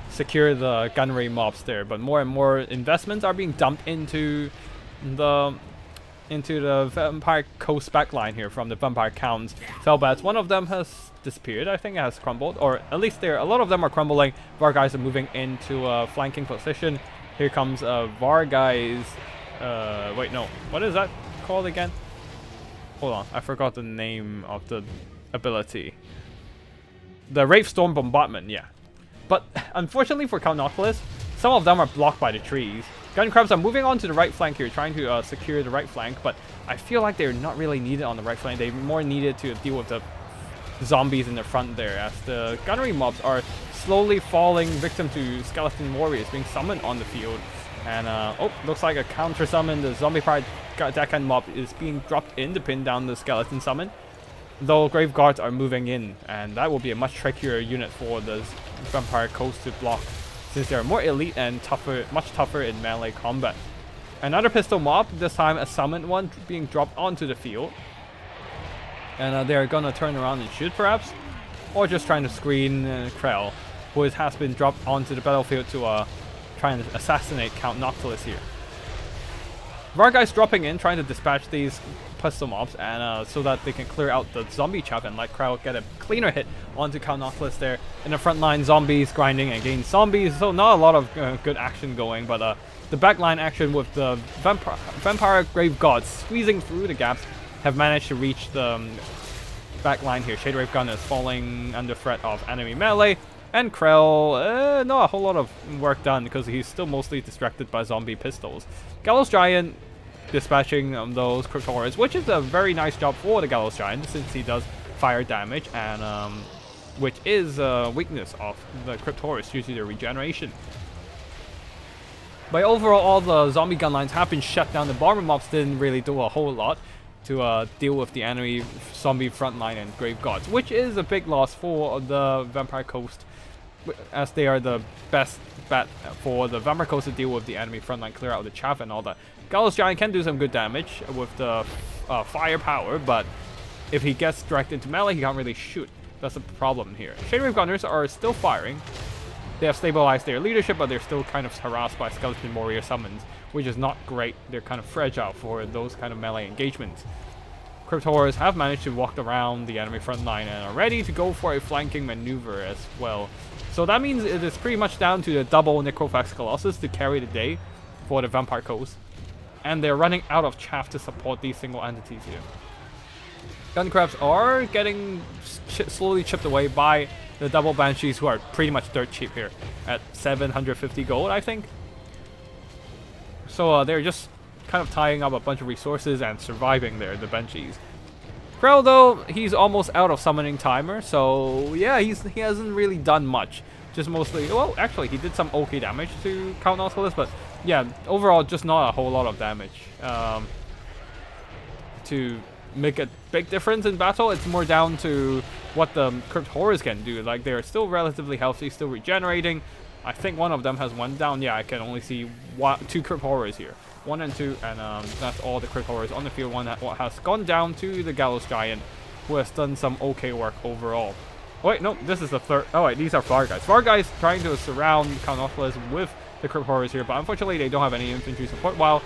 secure the gunnery mobs there. But more and more investments are being dumped into the Vampire Coast backline here from the Vampire Counts. Felbats, one of them has disappeared, I think it has crumbled, or at least a lot of them are crumbling. Var guys are moving into a flanking position. Here comes Var guys. Wait, no. What is that called again? Hold on, I forgot the name of the ability. The Wraith Storm Bombardment, yeah. But unfortunately for Count Noctilus, some of them are blocked by the trees. Gun Crabs are moving on to the right flank here, trying to secure the right flank, but I feel like they're not really needed on the right flank. They're more needed to deal with the zombies in the front there, as the gunnery mobs are slowly falling victim to skeleton warriors being summoned on the field. And oh, looks like a counter summon. The zombie pirate deckhand mob is being dropped in to pin down the skeleton summon, though Grave Guards are moving in, and that will be a much trickier unit for the Vampire Coast to block, since they are more elite and tougher, much tougher in melee combat. Another pistol mob, this time a summoned one, being dropped onto the field, and they're gonna turn around and shoot perhaps, or just trying to screen Krell, who has been dropped onto the battlefield to try and assassinate Count Noctilus here. Varguy's dropping in, trying to dispatch these pistol mobs, and so that they can clear out the zombie chaff and let Krell get a cleaner hit onto Count Noctilus there. In the front line, zombies grinding against zombies, so not a lot of good action going, but the backline action with the Vampire Grave Gods squeezing through the gaps have managed to reach the backline here. Shade Wraith Gun is falling under threat of enemy melee, and Krell, not a whole lot of work done because he's still mostly distracted by zombie pistols. Gallows Giant dispatching those Crypt Horrors, which is a very nice job for the Gallows Giant since he does fire damage, and which is a weakness of the Cryptoris due to their regeneration. But overall, all the zombie gun lines have been shut down. The bomber mobs didn't really do a whole lot to deal with the enemy zombie frontline and grave gods, which is a big loss for the Vampire Coast, as they are the best bet for the Vampire Coast to deal with the enemy frontline, clear out the chaff and all that. Gallows Giant can do some good damage with the firepower, but if he gets direct into melee, he can't really shoot. That's the problem here. Chainwave Gunners are still firing. They have stabilized their leadership, but they're still kind of harassed by Skeleton Warrior summons, which is not great. They're kind of fragile for those kind of melee engagements. Cryptoris have managed to walk around the enemy front line and are ready to go for a flanking maneuver as well. So that means it is pretty much down to the double Necrofax Colossus to carry the day for the Vampire Coast. And they're running out of chaff to support these single entities here. Gun Crabs are getting slowly chipped away by the double Banshees, who are pretty much dirt cheap here at 750 gold, I think. So they're just kind of tying up a bunch of resources and surviving there, the Banshees. Krell, though, he's almost out of summoning timer, so yeah, he hasn't really done much. Just mostly, well, actually, he did some okay damage to Count Nautilus, but yeah, overall, just not a whole lot of damage to make a big difference in battle. It's more down to what the Crypt Horrors can do. Like, they're still relatively healthy, still regenerating. I think one of them has one down. Yeah, I can only see two Crypt Horrors here. 1 and 2, and that's all the Crypt Horrors on the field. One that has gone down to the Gallows Giant, who has done some okay work overall. Oh, wait, no, this is the third. Oh, wait, these are Far Guys. Far Guys trying to surround Count Nautilus with the Crypt Horrors here, but unfortunately they don't have any infantry support. While,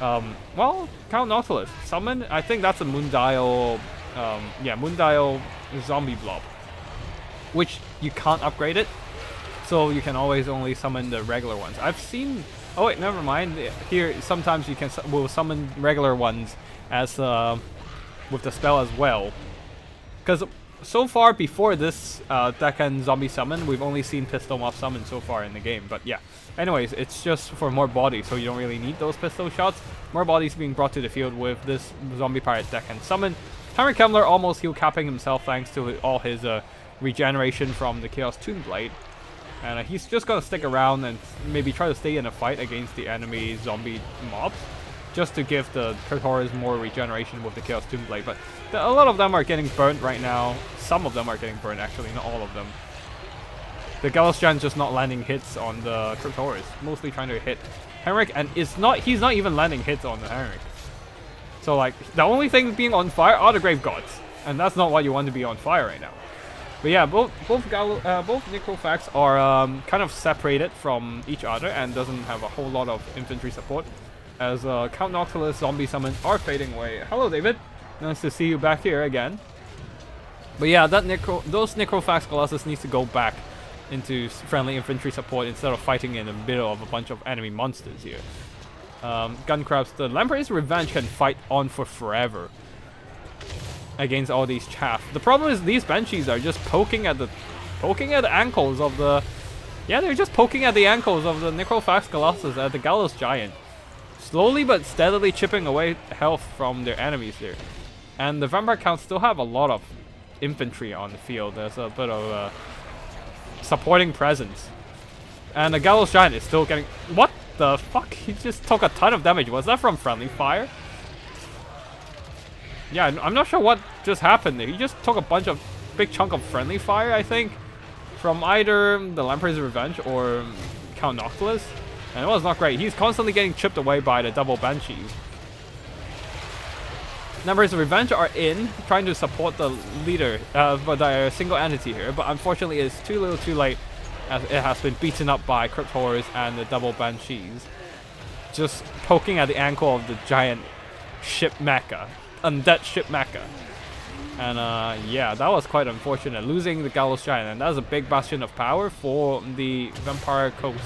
well, Count Nautilus summon. I think that's a Moondial, Moondial zombie blob, which you can't upgrade it, so you can always only summon the regular ones. I've seen. Oh wait, never mind. Here, sometimes you will summon regular ones as with the spell as well. Because so far before this Deccan zombie summon, we've only seen pistol mob summon so far in the game. But yeah, anyways, it's just for more bodies, so you don't really need those pistol shots. More bodies being brought to the field with this zombie pirate Deccan summon. Henrik Kemmler almost heal capping himself thanks to all his regeneration from the Chaos Tomb Blade. And he's just gonna stick around and maybe try to stay in a fight against the enemy zombie mobs, just to give the Crypt Horrors more regeneration with the Chaos Tomb Blade. But a lot of them are getting burnt right now. Some of them are getting burnt, actually, not all of them. The Gallows Giant's just not landing hits on the Crypt Horrors, mostly trying to hit Henrik, and he's not even landing hits on the Henrik. So like, the only thing being on fire are the Grave Gods, and that's not what you want to be on fire right now. But yeah, both Necrofax are kind of separated from each other and doesn't have a whole lot of infantry support, as Count Nautilus zombie summons are fading away. Hello, David. Nice to see you back here again. But yeah, those Necrofax Colossus needs to go back into friendly infantry support instead of fighting in the middle of a bunch of enemy monsters here. Gun Crabs, the Lamprey's Revenge can fight on for forever against all these chaff. The problem is these Banshees are just poking at the ankles of the... Yeah, they're just poking at the ankles of the Necrofax Colossus at the Gallows Giant. Slowly but steadily chipping away health from their enemies here. And the Vampire Counts still have a lot of infantry on the field. There's a bit of a supporting presence. And the Gallows Giant is still getting... What the fuck? He just took a ton of damage. Was that from friendly fire? Yeah, I'm not sure what just happened there. He just took a big chunk of friendly fire, I think, from either the Lamprey's Revenge or Count Nautilus. And it was not great. He's constantly getting chipped away by the double Banshees. Lamprey's Revenge are in, trying to support the leader, but they're a single entity here. But unfortunately, it's too little too late, as it has been beaten up by Crypt Horrors and the double Banshees. Just poking at the ankle of the giant ship mecha. Undead ship mecha. And yeah, that was quite unfortunate, losing the Gallows Giant, and that was a big bastion of power for the Vampire Coast.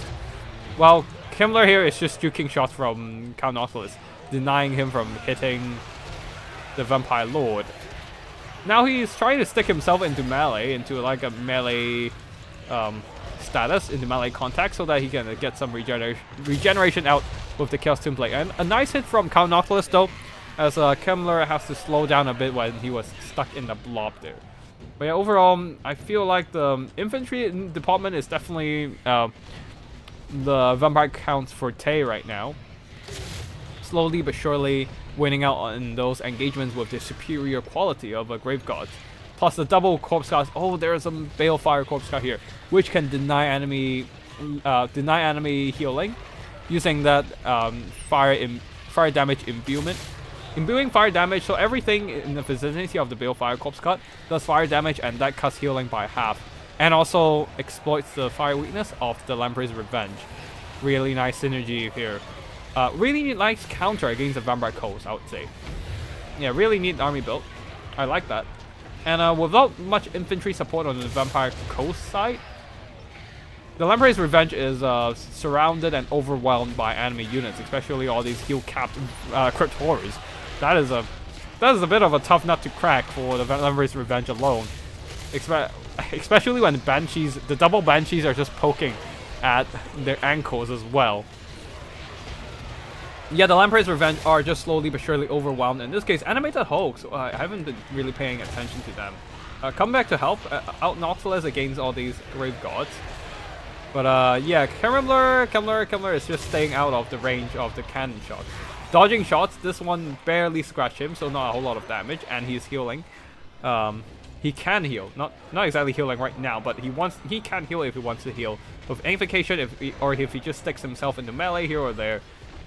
While Kemmler here is just juking shots from Count Nautilus, denying him from hitting the Vampire Lord. Now he's trying to stick himself into melee, into like a melee status, into melee contact, so that he can get some regeneration out with the Chaos Tomb Blade. And a nice hit from Count Nautilus though, as Kemmler has to slow down a bit when he was stuck in the blob there. But yeah, overall, I feel like the infantry department is definitely the Vampire Count's forte right now. Slowly but surely winning out on those engagements with the superior quality of a Grave God. Plus the double Corpse Guards. Oh, there's some Balefire Corpse Guard here, which can deny enemy healing using that fire damage imbuement. Imbuing fire damage, so everything in the vicinity of the Balefire Corpse Guard does fire damage, and that cuts healing by half. And also exploits the fire weakness of the Lamprey's Revenge. Really nice synergy here. Really nice counter against the Vampire Coast, I would say. Yeah, really neat army build. I like that. And without much infantry support on the Vampire Coast side, the Lamprey's Revenge is surrounded and overwhelmed by enemy units, especially all these heal-capped Crypt Horrors. That is a bit of a tough nut to crack for the Lamprey's Revenge alone. Especially when the double Banshees are just poking at their ankles as well. Yeah, the Lamprey's Revenge are just slowly but surely overwhelmed. In this case, Animated Hulks, I haven't been really paying attention to them. Come back to help, out Nautilus against all these Grave Gods. But yeah, Kemmler is just staying out of the range of the cannon shots. Dodging shots, this one barely scratched him, so not a whole lot of damage, and he's healing. He can heal, not exactly healing right now, but he can heal if he wants to heal. With Amplification, if he just sticks himself into melee here or there.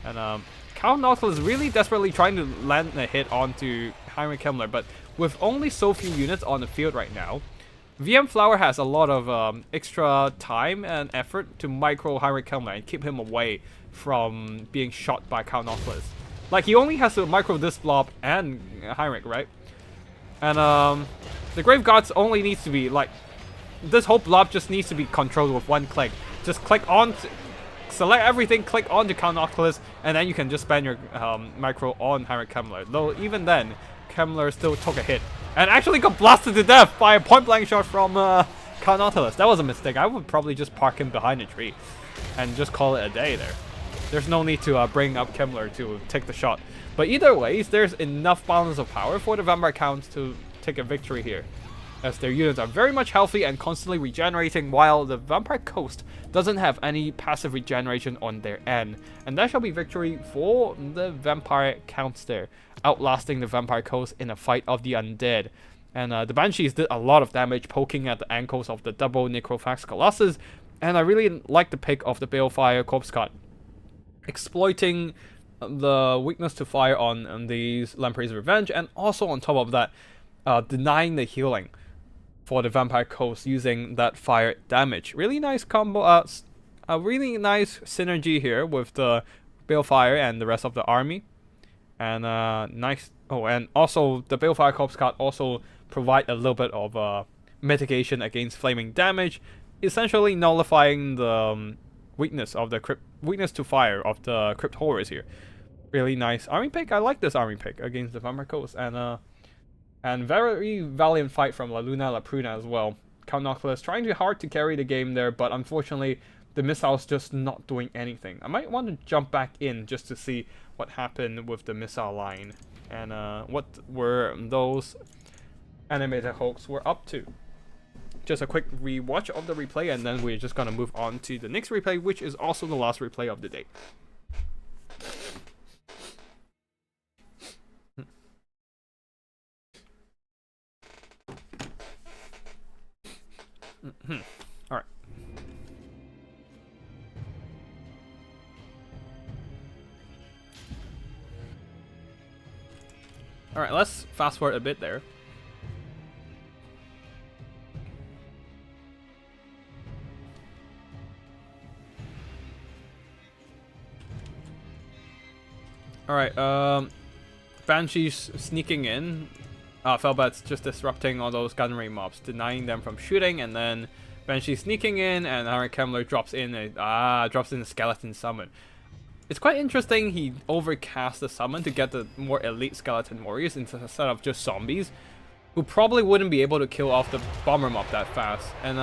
And Count Nautilus is really desperately trying to land a hit onto Heinrich Himmler, but with only so few units on the field right now, VM Flower has a lot of extra time and effort to micro Heinrich Himmler and keep him away from being shot by Count Nautilus. Like, he only has to micro this blob and Heinrich, right? And the Grave Gods only needs to be, like, this whole blob just needs to be controlled with one click. Just click on, select everything, click on to Count Nautilus, and then you can just spend your micro on Heinrich Himmler. Though even then, Himmler still took a hit. And actually got blasted to death by a point-blank shot from Count Nautilus. That was a mistake. I would probably just park him behind a tree and just call it a day there. There's no need to bring up Himmler to take the shot. But either way, there's enough balance of power for the Vampire Counts to take a victory here, as their units are very much healthy and constantly regenerating, while the Vampire Coast doesn't have any passive regeneration on their end. And that shall be victory for the Vampire Counts there, outlasting the Vampire Coast in a fight of the undead. And the Banshees did a lot of damage, poking at the ankles of the double Necrophax Colossus, and I really like the pick of the Balefire Corpse Guard, exploiting the weakness to fire on these Lamprey's Revenge, and also on top of that, denying the healing for the Vampire Coast using that fire damage. Really nice combo, a really nice synergy here with the Balefire and the rest of the army. And nice. Oh, and also the Balefire Corpse Guard also provide a little bit of mitigation against flaming damage, essentially nullifying the weakness to fire of the Crypt Horrors here. Really nice army pick. I like this army pick against the Vampire Coast, and very valiant fight from La Luna La Pruna as well. Count Nautilus trying too hard to carry the game there, but unfortunately the missiles just not doing anything. I might want to jump back in just to see what happened with the missile line and what were those Animated Hulks were up to. Just a quick rewatch of the replay, and then we're just gonna move on to the next replay, which is also the last replay of the day. All right. All right, let's fast forward a bit there. Alright, Banshee's sneaking in. Felbat's just disrupting all those gunnery mobs, denying them from shooting, and then Banshee's sneaking in, and Heinrich Himmler drops in a skeleton summon. It's quite interesting he overcast the summon to get the more elite skeleton warriors instead of just zombies, who probably wouldn't be able to kill off the bomber mob that fast. And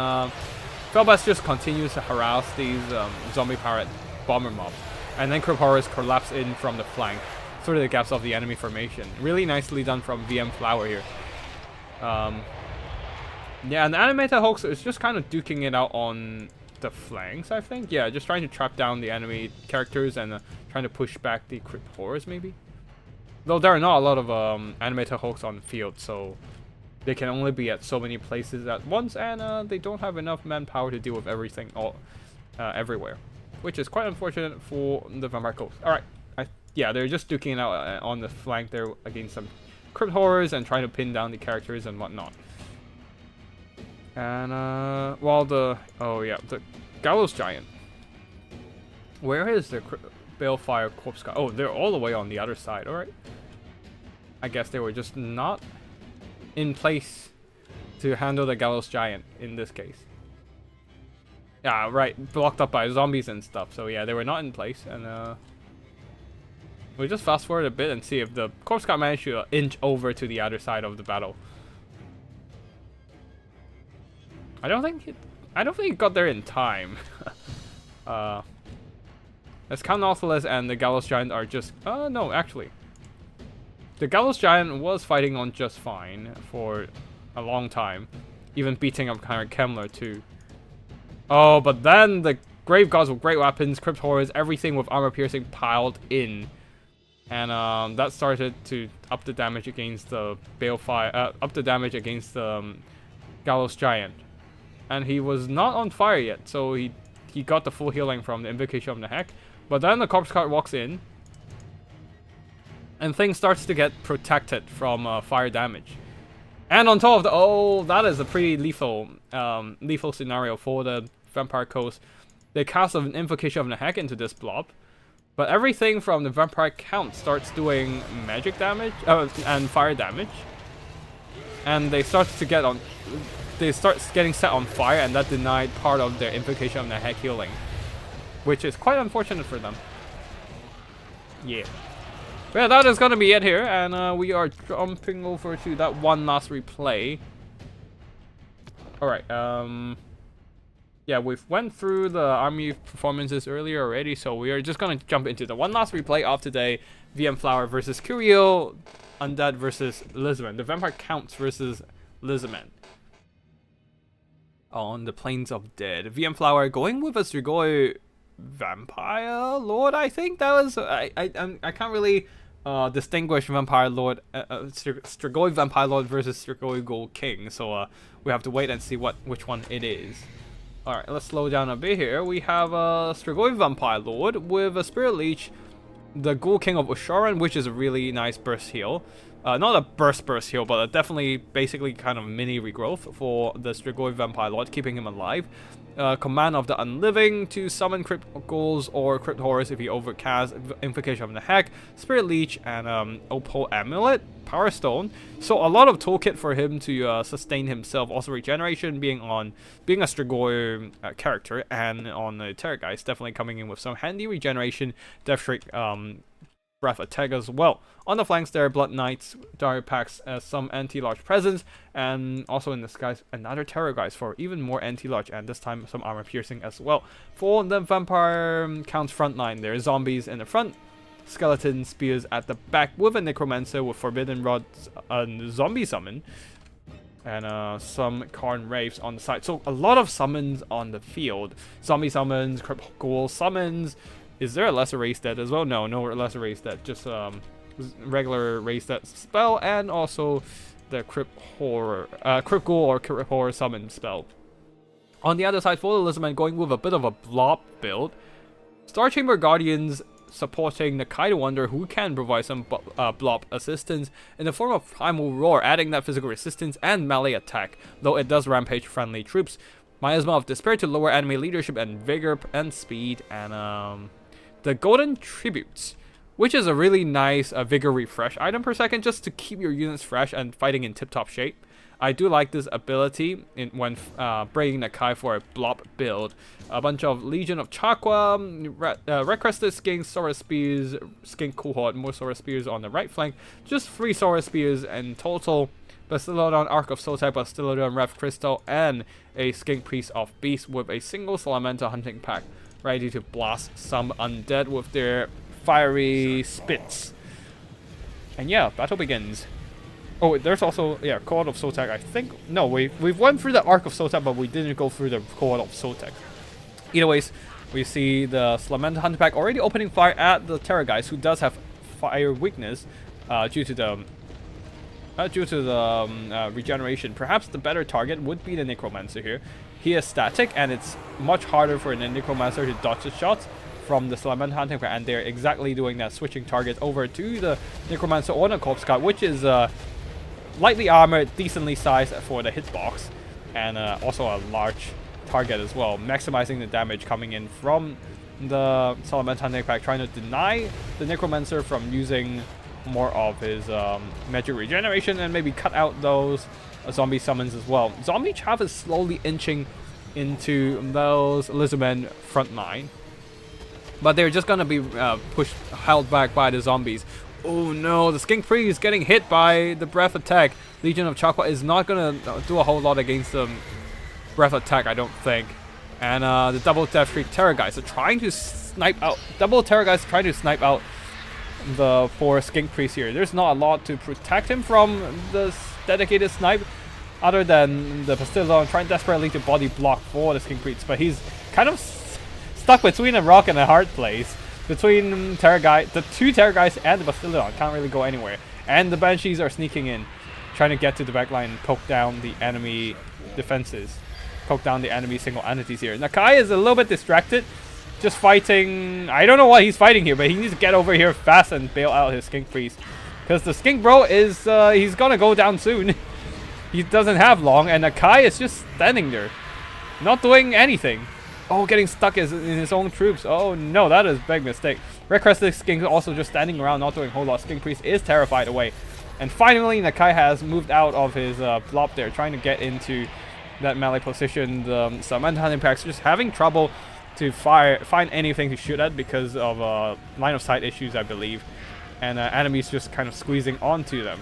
Felbat just continues to harass these zombie pirate bomber mobs. And then Crypt Horrors collapse in from the flank through the gaps of the enemy formation. Really nicely done from VM Flower here. Yeah, and the animated Hulk is just kind of duking it out on the flanks, I think. Yeah, just trying to trap down the enemy characters and trying to push back the crypt horrors, maybe. Though there are not a lot of animated Hulks on the field, so they can only be at so many places at once, and they don't have enough manpower to deal with everything everywhere, which is quite unfortunate for the Vampire Coast. All right, yeah, they're just duking it out on the flank there against some crypt horrors and trying to pin down the characters and whatnot. And while the Gallows Giant. Where is the Balefire Corpse guy? Oh, they're all the way on the other side. All right. I guess they were just not in place to handle the Gallows Giant in this case. Yeah, right. Blocked up by zombies and stuff. So yeah, they were not in place. And we'll just fast forward a bit and see if the Corpse guy managed to inch over to the other side of the battle. I don't think it got there in time. As Count Nautilus and the Gallows Giant are just no, actually. The Gallows Giant was fighting on just fine for a long time. Even beating up kind of Kemmler too. Oh, but then the Grave Gods with great weapons, Crypt Horrors, everything with armor piercing piled in. And that started to up the damage against the Balefire, up the damage against the Gallows Giant. And he was not on fire yet, so he got the full healing from the Invocation of the Heck. But then the Corpse Cart walks in, and things starts to get protected from fire damage. And on top of the that is a pretty lethal scenario for the Vampire Coast. They cast an Invocation of the Heck into this blob, but everything from the Vampire Count starts doing magic damage and fire damage, and they start getting set on fire, and that denied part of their Invocation of the Heck healing, which is quite unfortunate for them. Yeah. But yeah, that is gonna be it here, and we are jumping over to that one last replay. Alright, yeah, we've went through the army performances earlier already, so we are just gonna jump into the one last replay of today. VM Flower versus Curio, Undead versus Lizardman. The Vampire Counts versus Lizardman. On the Plains of Dead. VM Flower going with a Strigoi Vampire Lord, I think that was... I can't really distinguish Vampire Lord, Strigoi Vampire Lord versus Strigoi Gold King, so we have to wait and see which one it is. Alright, let's slow down a bit here. We have Strigoi Vampire Lord with a Spirit Leech, the Ghoul King of Ushoran, which is a really nice burst heal. Not a burst heal, but definitely basically kind of mini regrowth for the Strigoi Vampire Lord, keeping him alive. Command of the Unliving to summon Crypt Ghouls or Crypt Horrors if he overcast Invocation of the Heck, Spirit Leech, and Opal Amulet, Power Stone. So a lot of toolkit for him to sustain himself. Also regeneration, being a Strigoi character, and on the Terrorgeist, definitely coming in with some handy regeneration, Death Shriek, Breath attack as well. On the flanks there, Blood Knights, Dire Packs, some anti-large presence, and also in the skies, another Terrorgeist for even more anti-large, and this time some armor piercing as well. For the Vampire Count's front line, there are zombies in the front, skeleton spears at the back with a Necromancer with Forbidden Rods, zombie summon, and some Karn Wraiths on the side. So a lot of summons on the field. Zombie summons, Crypt Ghoul summons. Is there a lesser race dead as well? No lesser race dead. Just regular race dead spell, and also the Crypt Ghoul or Crypt Horror summon spell. On the other side, for the Lizardman, going with a bit of a blob build. Star Chamber Guardians supporting the Kaido Wonder, who can provide some blob assistance in the form of Primal Roar, adding that physical resistance and melee attack, though it does rampage friendly troops. Miasma of Despair to lower enemy leadership and vigor and speed, and the Golden Tributes, which is a really nice vigor refresh item per second, just to keep your units fresh and fighting in tip-top shape. I do like this ability when bringing the Kai for a blob build. A bunch of Legion of Chakra, Red Crested Skink, Sora Spears, Skink Cohort, more Sora Spears on the right flank. Just 3 Sora Spears in total. Bastillodon Arc of Soul Type, Bastillodon Rev Crystal, and a Skink Priest of Beast with a single Salamenta Hunting Pack, ready to blast some undead with their fiery spits. And yeah, battle begins. Oh, there's also, yeah, Court of Sotek. I think, no, we've went through the Arc of Sotek, but we didn't go through the Court of Sotek. Either ways, we see the Salamander Hunter Pack already opening fire at the Terra guys, who does have fire weakness due to the regeneration. Perhaps the better target would be the Necromancer here. He is static, and it's much harder for the Necromancer to dodge the shots from the Salamander Hunting Pack, and they're exactly doing that, switching target over to the Necromancer or the Corpse Guard, which is lightly armored, decently sized for the hitbox, and also a large target as well, maximizing the damage coming in from the Salamander Hunting Pack, trying to deny the Necromancer from using more of his magic regeneration and maybe cut out those zombie summons as well. Zombie Chaff is slowly inching into those Lizardmen front line, but they're just gonna be held back by the zombies. Oh no, the Skink Priest is getting hit by the breath attack. Legion of Chakra is not gonna do a whole lot against the breath attack, I don't think. And the double Death Shriek Terror guys are trying to snipe out. Double Terror guys trying to snipe out the poor Skink Priest here. There's not a lot to protect him from the dedicated snipe, other than the Pastillon trying desperately to body block for the Skink Priest, but he's kind of stuck between a rock and a hard place. Between the two Terror guys and the Pastillon, can't really go anywhere. And the Banshees are sneaking in, trying to get to the backline and poke down the enemy defenses. Poke down the enemy single entities here. Nakai is a little bit distracted, just fighting. I don't know what he's fighting here, but he needs to get over here fast and bail out his Skink Priest, because the Skink Bro is he's gonna go down soon. He doesn't have long, and Nakai is just standing there, not doing anything. Oh, getting stuck in his own troops. Oh no, that is a big mistake. Red Crested Skink also just standing around, not doing a whole lot. Skink Priest is terrified away. And finally, Nakai has moved out of his blob there, trying to get into that melee position. The Salamander Hunting Packs just having trouble to find anything to shoot at because of line of sight issues, I believe. And enemies just kind of squeezing onto them.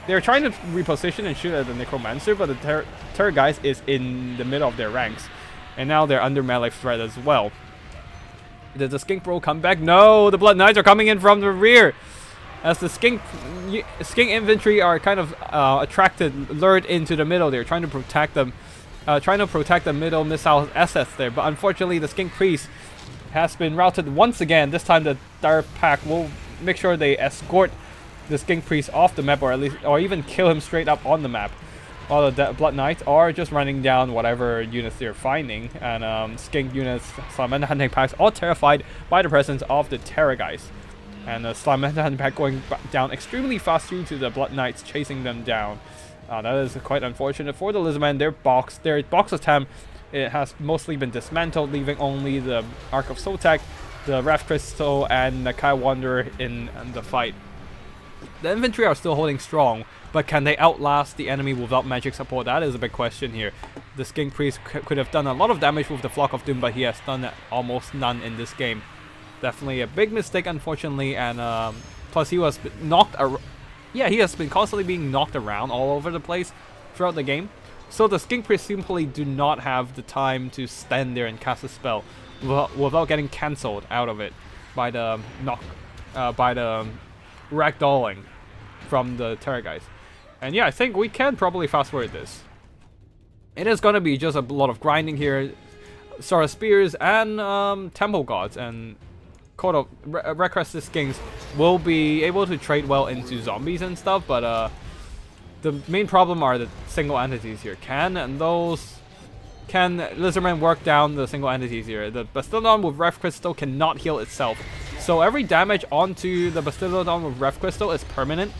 They're trying to reposition and shoot at the Necromancer, but the Terror guys is in the middle of their ranks. And now they're under melee threat as well. Did the Skink Bro come back? No, the Blood Knights are coming in from the rear. As the Skink infantry are kind of lured into the middle. They're trying to protect them. Trying to protect the middle missile assets there. But unfortunately, the Skink Priest has been routed once again. This time the Dire Pack will make sure they escort the Skink Priest off the map, or even kill him straight up on the map. While the Blood Knights are just running down whatever units they're finding, and Skink units, Salamander Hunting Packs, all terrified by the presence of the Terror guys. And the Salamander Hunting Pack going down extremely fast due to the Blood Knights chasing them down. That is quite unfortunate for the Lizardmen. Their box attempt, it has mostly been dismantled, leaving only the Arc of Sotek, the Wrath Crystal, and the Kai Wanderer in the fight. The infantry are still holding strong, but can they outlast the enemy without magic support? That is a big question here. The Skink Priest could have done a lot of damage with the Flock of Doom, but he has done almost none in this game. Definitely a big mistake, unfortunately, and plus he was knocked around. Yeah, he has been constantly being knocked around all over the place throughout the game. So the Skink Priest simply do not have the time to stand there and cast a spell without getting cancelled out of it by the ragdolling from the Terror guys. And yeah, I think we can probably fast forward this. It is gonna be just a lot of grinding here. Sora Spears and Temple Gods and Court of Red Crested Skinks will be able to trade well into zombies and stuff, but the main problem are the single entities here. Can Lizardmen work down the single entities here? The Bastillon with Wrath Crystal cannot heal itself, so every damage onto the Bastillon with Wrath Crystal is permanent,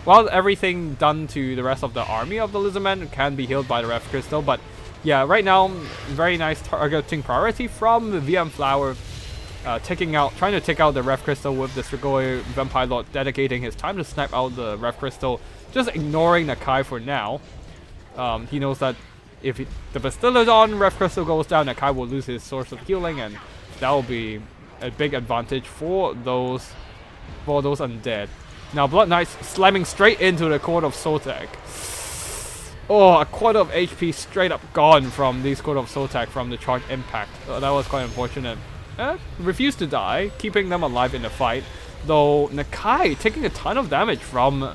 while everything done to the rest of the army of the Lizardmen can be healed by the Wrath Crystal. But yeah, right now, very nice targeting priority from the VM Flower, trying to take out the Wrath Crystal with the Strigoi Vampire Lord dedicating his time to snipe out the Wrath Crystal, just ignoring Nakai for now. He knows that if the Bastillon Wrath Crystal goes down, Nakai will lose his source of healing, and that will be a big advantage for those undead. Now Blood Knights slamming straight into the Court of Sotek. Oh, a quarter of HP straight up gone from these Court of Sotek from the charge impact. That was quite unfortunate. Refused to die, keeping them alive in the fight. Though Nakai taking a ton of damage from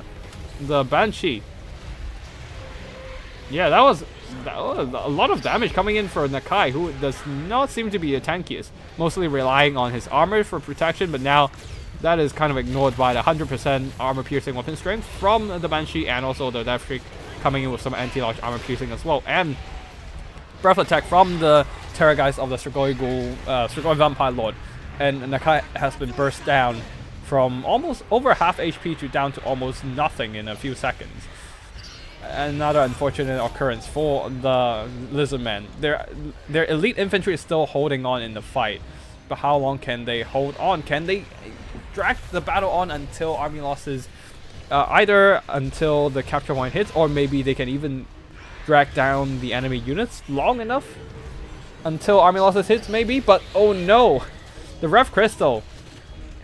the Banshee. Yeah, that was a lot of damage coming in for Nakai, who does not seem to be the tankiest, mostly relying on his armor for protection, but now that is kind of ignored by the 100% armor-piercing weapon strength from the Banshee, and also the Death Streak coming in with some anti-launch armor-piercing as well, and breath attack from the Terrorgeist of the Strigoi Vampire Lord, and Nakai has been burst down from almost over half HP to down to almost nothing in a few seconds. Another unfortunate occurrence for the Lizardmen. Their elite infantry is still holding on in the fight, but how long can they hold on? Can they drag the battle on until army losses, either until the capture point hits, or maybe they can even drag down the enemy units long enough until army losses hits, maybe? But oh no, the Rev Crystal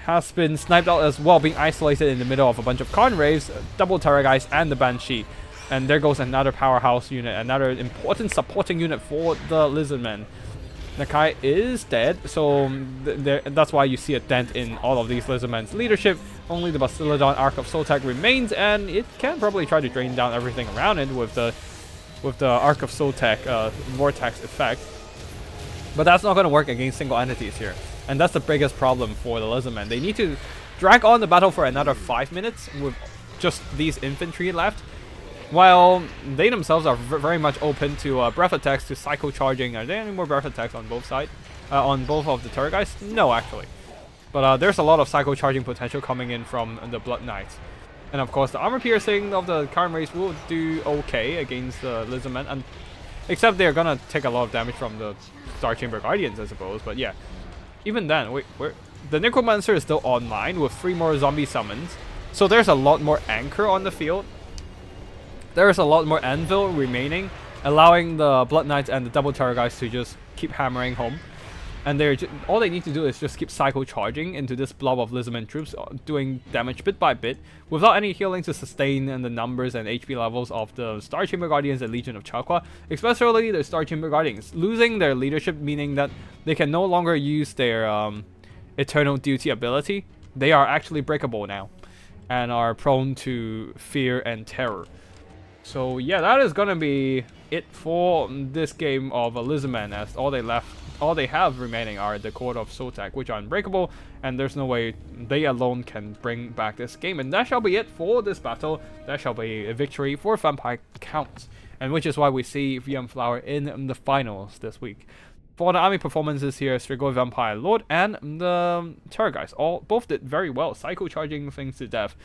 has been sniped out as well, being isolated in the middle of a bunch of Conraves, double Terrorgeist, and the Banshee. And there goes another powerhouse unit, another important supporting unit for the Lizardmen. Nakai is dead, so that's why you see a dent in all of these Lizardmen's leadership. Only the Bastiladon Arc of Sotek remains, and it can probably try to drain down everything around it with the Arc of Sotek Vortex effect. But that's not going to work against single entities here. And that's the biggest problem for the Lizardmen. They need to drag on the battle for another 5 minutes with just these infantry left, while they themselves are very much open to breath attacks, to psycho charging. Are there any more breath attacks on both sides? On both of the Terrorgeists? No, actually. But there's a lot of psycho charging potential coming in from the Blood Knights. And of course, the armor piercing of the current race will do okay against the Lizardmen, and except they're gonna take a lot of damage from the Star Chamber Guardians, I suppose. But yeah, even then, the Necromancer is still online with 3 more zombie summons, so there's a lot more anchor on the field. There's a lot more anvil remaining, allowing the Blood Knights and the double Terrorgeists to just keep hammering home. And all they need to do is just keep psycho charging into this blob of Lizardmen troops, doing damage bit by bit, without any healing to sustain in the numbers and HP levels of the Star Chamber Guardians and Legion of Chaqua, especially the Star Chamber Guardians, losing their leadership, meaning that they can no longer use their Eternal Duty ability. They are actually breakable now, and are prone to fear and terror. So yeah, that is gonna be it for this game of Lizardmen, as all they have remaining are the Court of Sotek, which are unbreakable, and there's no way they alone can bring back this game. And that shall be it for this battle. That shall be a victory for Vampire Counts, and which is why we see VM Flower in the finals this week. For the army performances here, Strigoi Vampire Lord and the Terrorgeist both did very well, psycho charging things to death,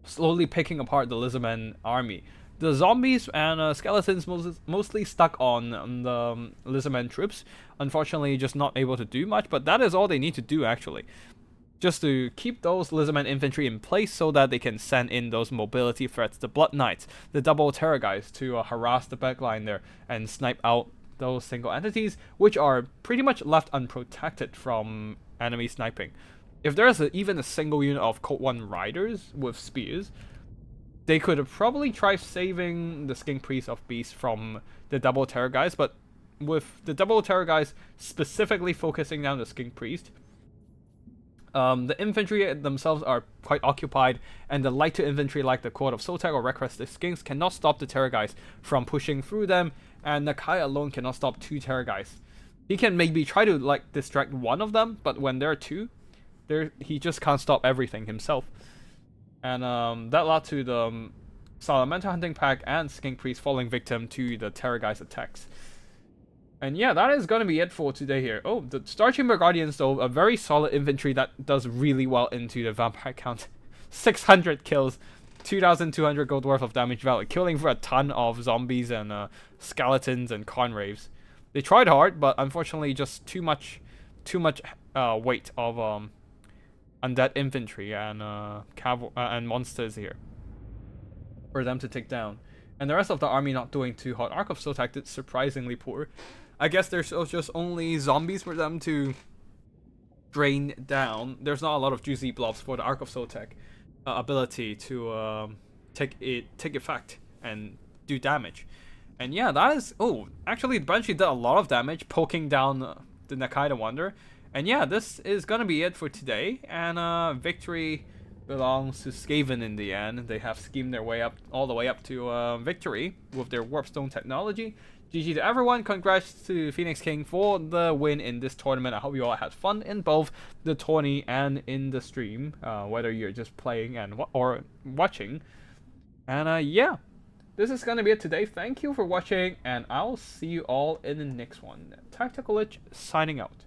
slowly picking apart the Lizardmen army. The zombies and skeletons mostly stuck on the Lizardmen troops, unfortunately just not able to do much, but that is all they need to do actually. Just to keep those Lizardmen infantry in place so that they can send in those mobility threats, the Blood Knights, the double Terrorgeist, to harass the backline there and snipe out those single entities, which are pretty much left unprotected from enemy sniping. If there's even a single unit of Code 1 Riders with spears, they could have probably tried saving the Skink Priest of Beast from the double Terrorgeist, but with the double Terrorgeist specifically focusing down the Skink Priest, the infantry themselves are quite occupied, and the lighter infantry like the Court of Sotek or Requested Skinks cannot stop the Terrorgeist from pushing through them, and Nakai alone cannot stop 2 Terrorgeists. He can maybe try to distract one of them, but when there are 2, he just can't stop everything himself. And that led to the Salamander Hunting Pack and Skink Priest falling victim to the Terrorgeist attacks. And yeah, that is going to be it for today here. Oh, the Star Chamber Guardians, though, a very solid infantry that does really well into the Vampire Count. 600 kills, 2,200 gold worth of damage value, killing for a ton of zombies and skeletons and Conraves. They tried hard, but unfortunately just too much weight of undead infantry and monsters here for them to take down. And the rest of the army not doing too hot. Arc of Sotek did surprisingly poor. I guess there's just only zombies for them to drain down. There's not a lot of juicy blobs for the Arc of Sotek ability to take effect and do damage. And yeah, that is... Oh, actually, the Banshee did a lot of damage, poking down the Nakai the Wanderer. And yeah, this is gonna be it for today. And victory belongs to Skaven in the end. They have schemed their way up all the way up to victory with their Warpstone technology. GG to everyone. Congrats to Phoenix King for the win in this tournament. I hope you all had fun in both the tourney and in the stream, whether you're just playing and or watching. And yeah, this is gonna be it today. Thank you for watching, and I'll see you all in the next one. Tactical Lich signing out.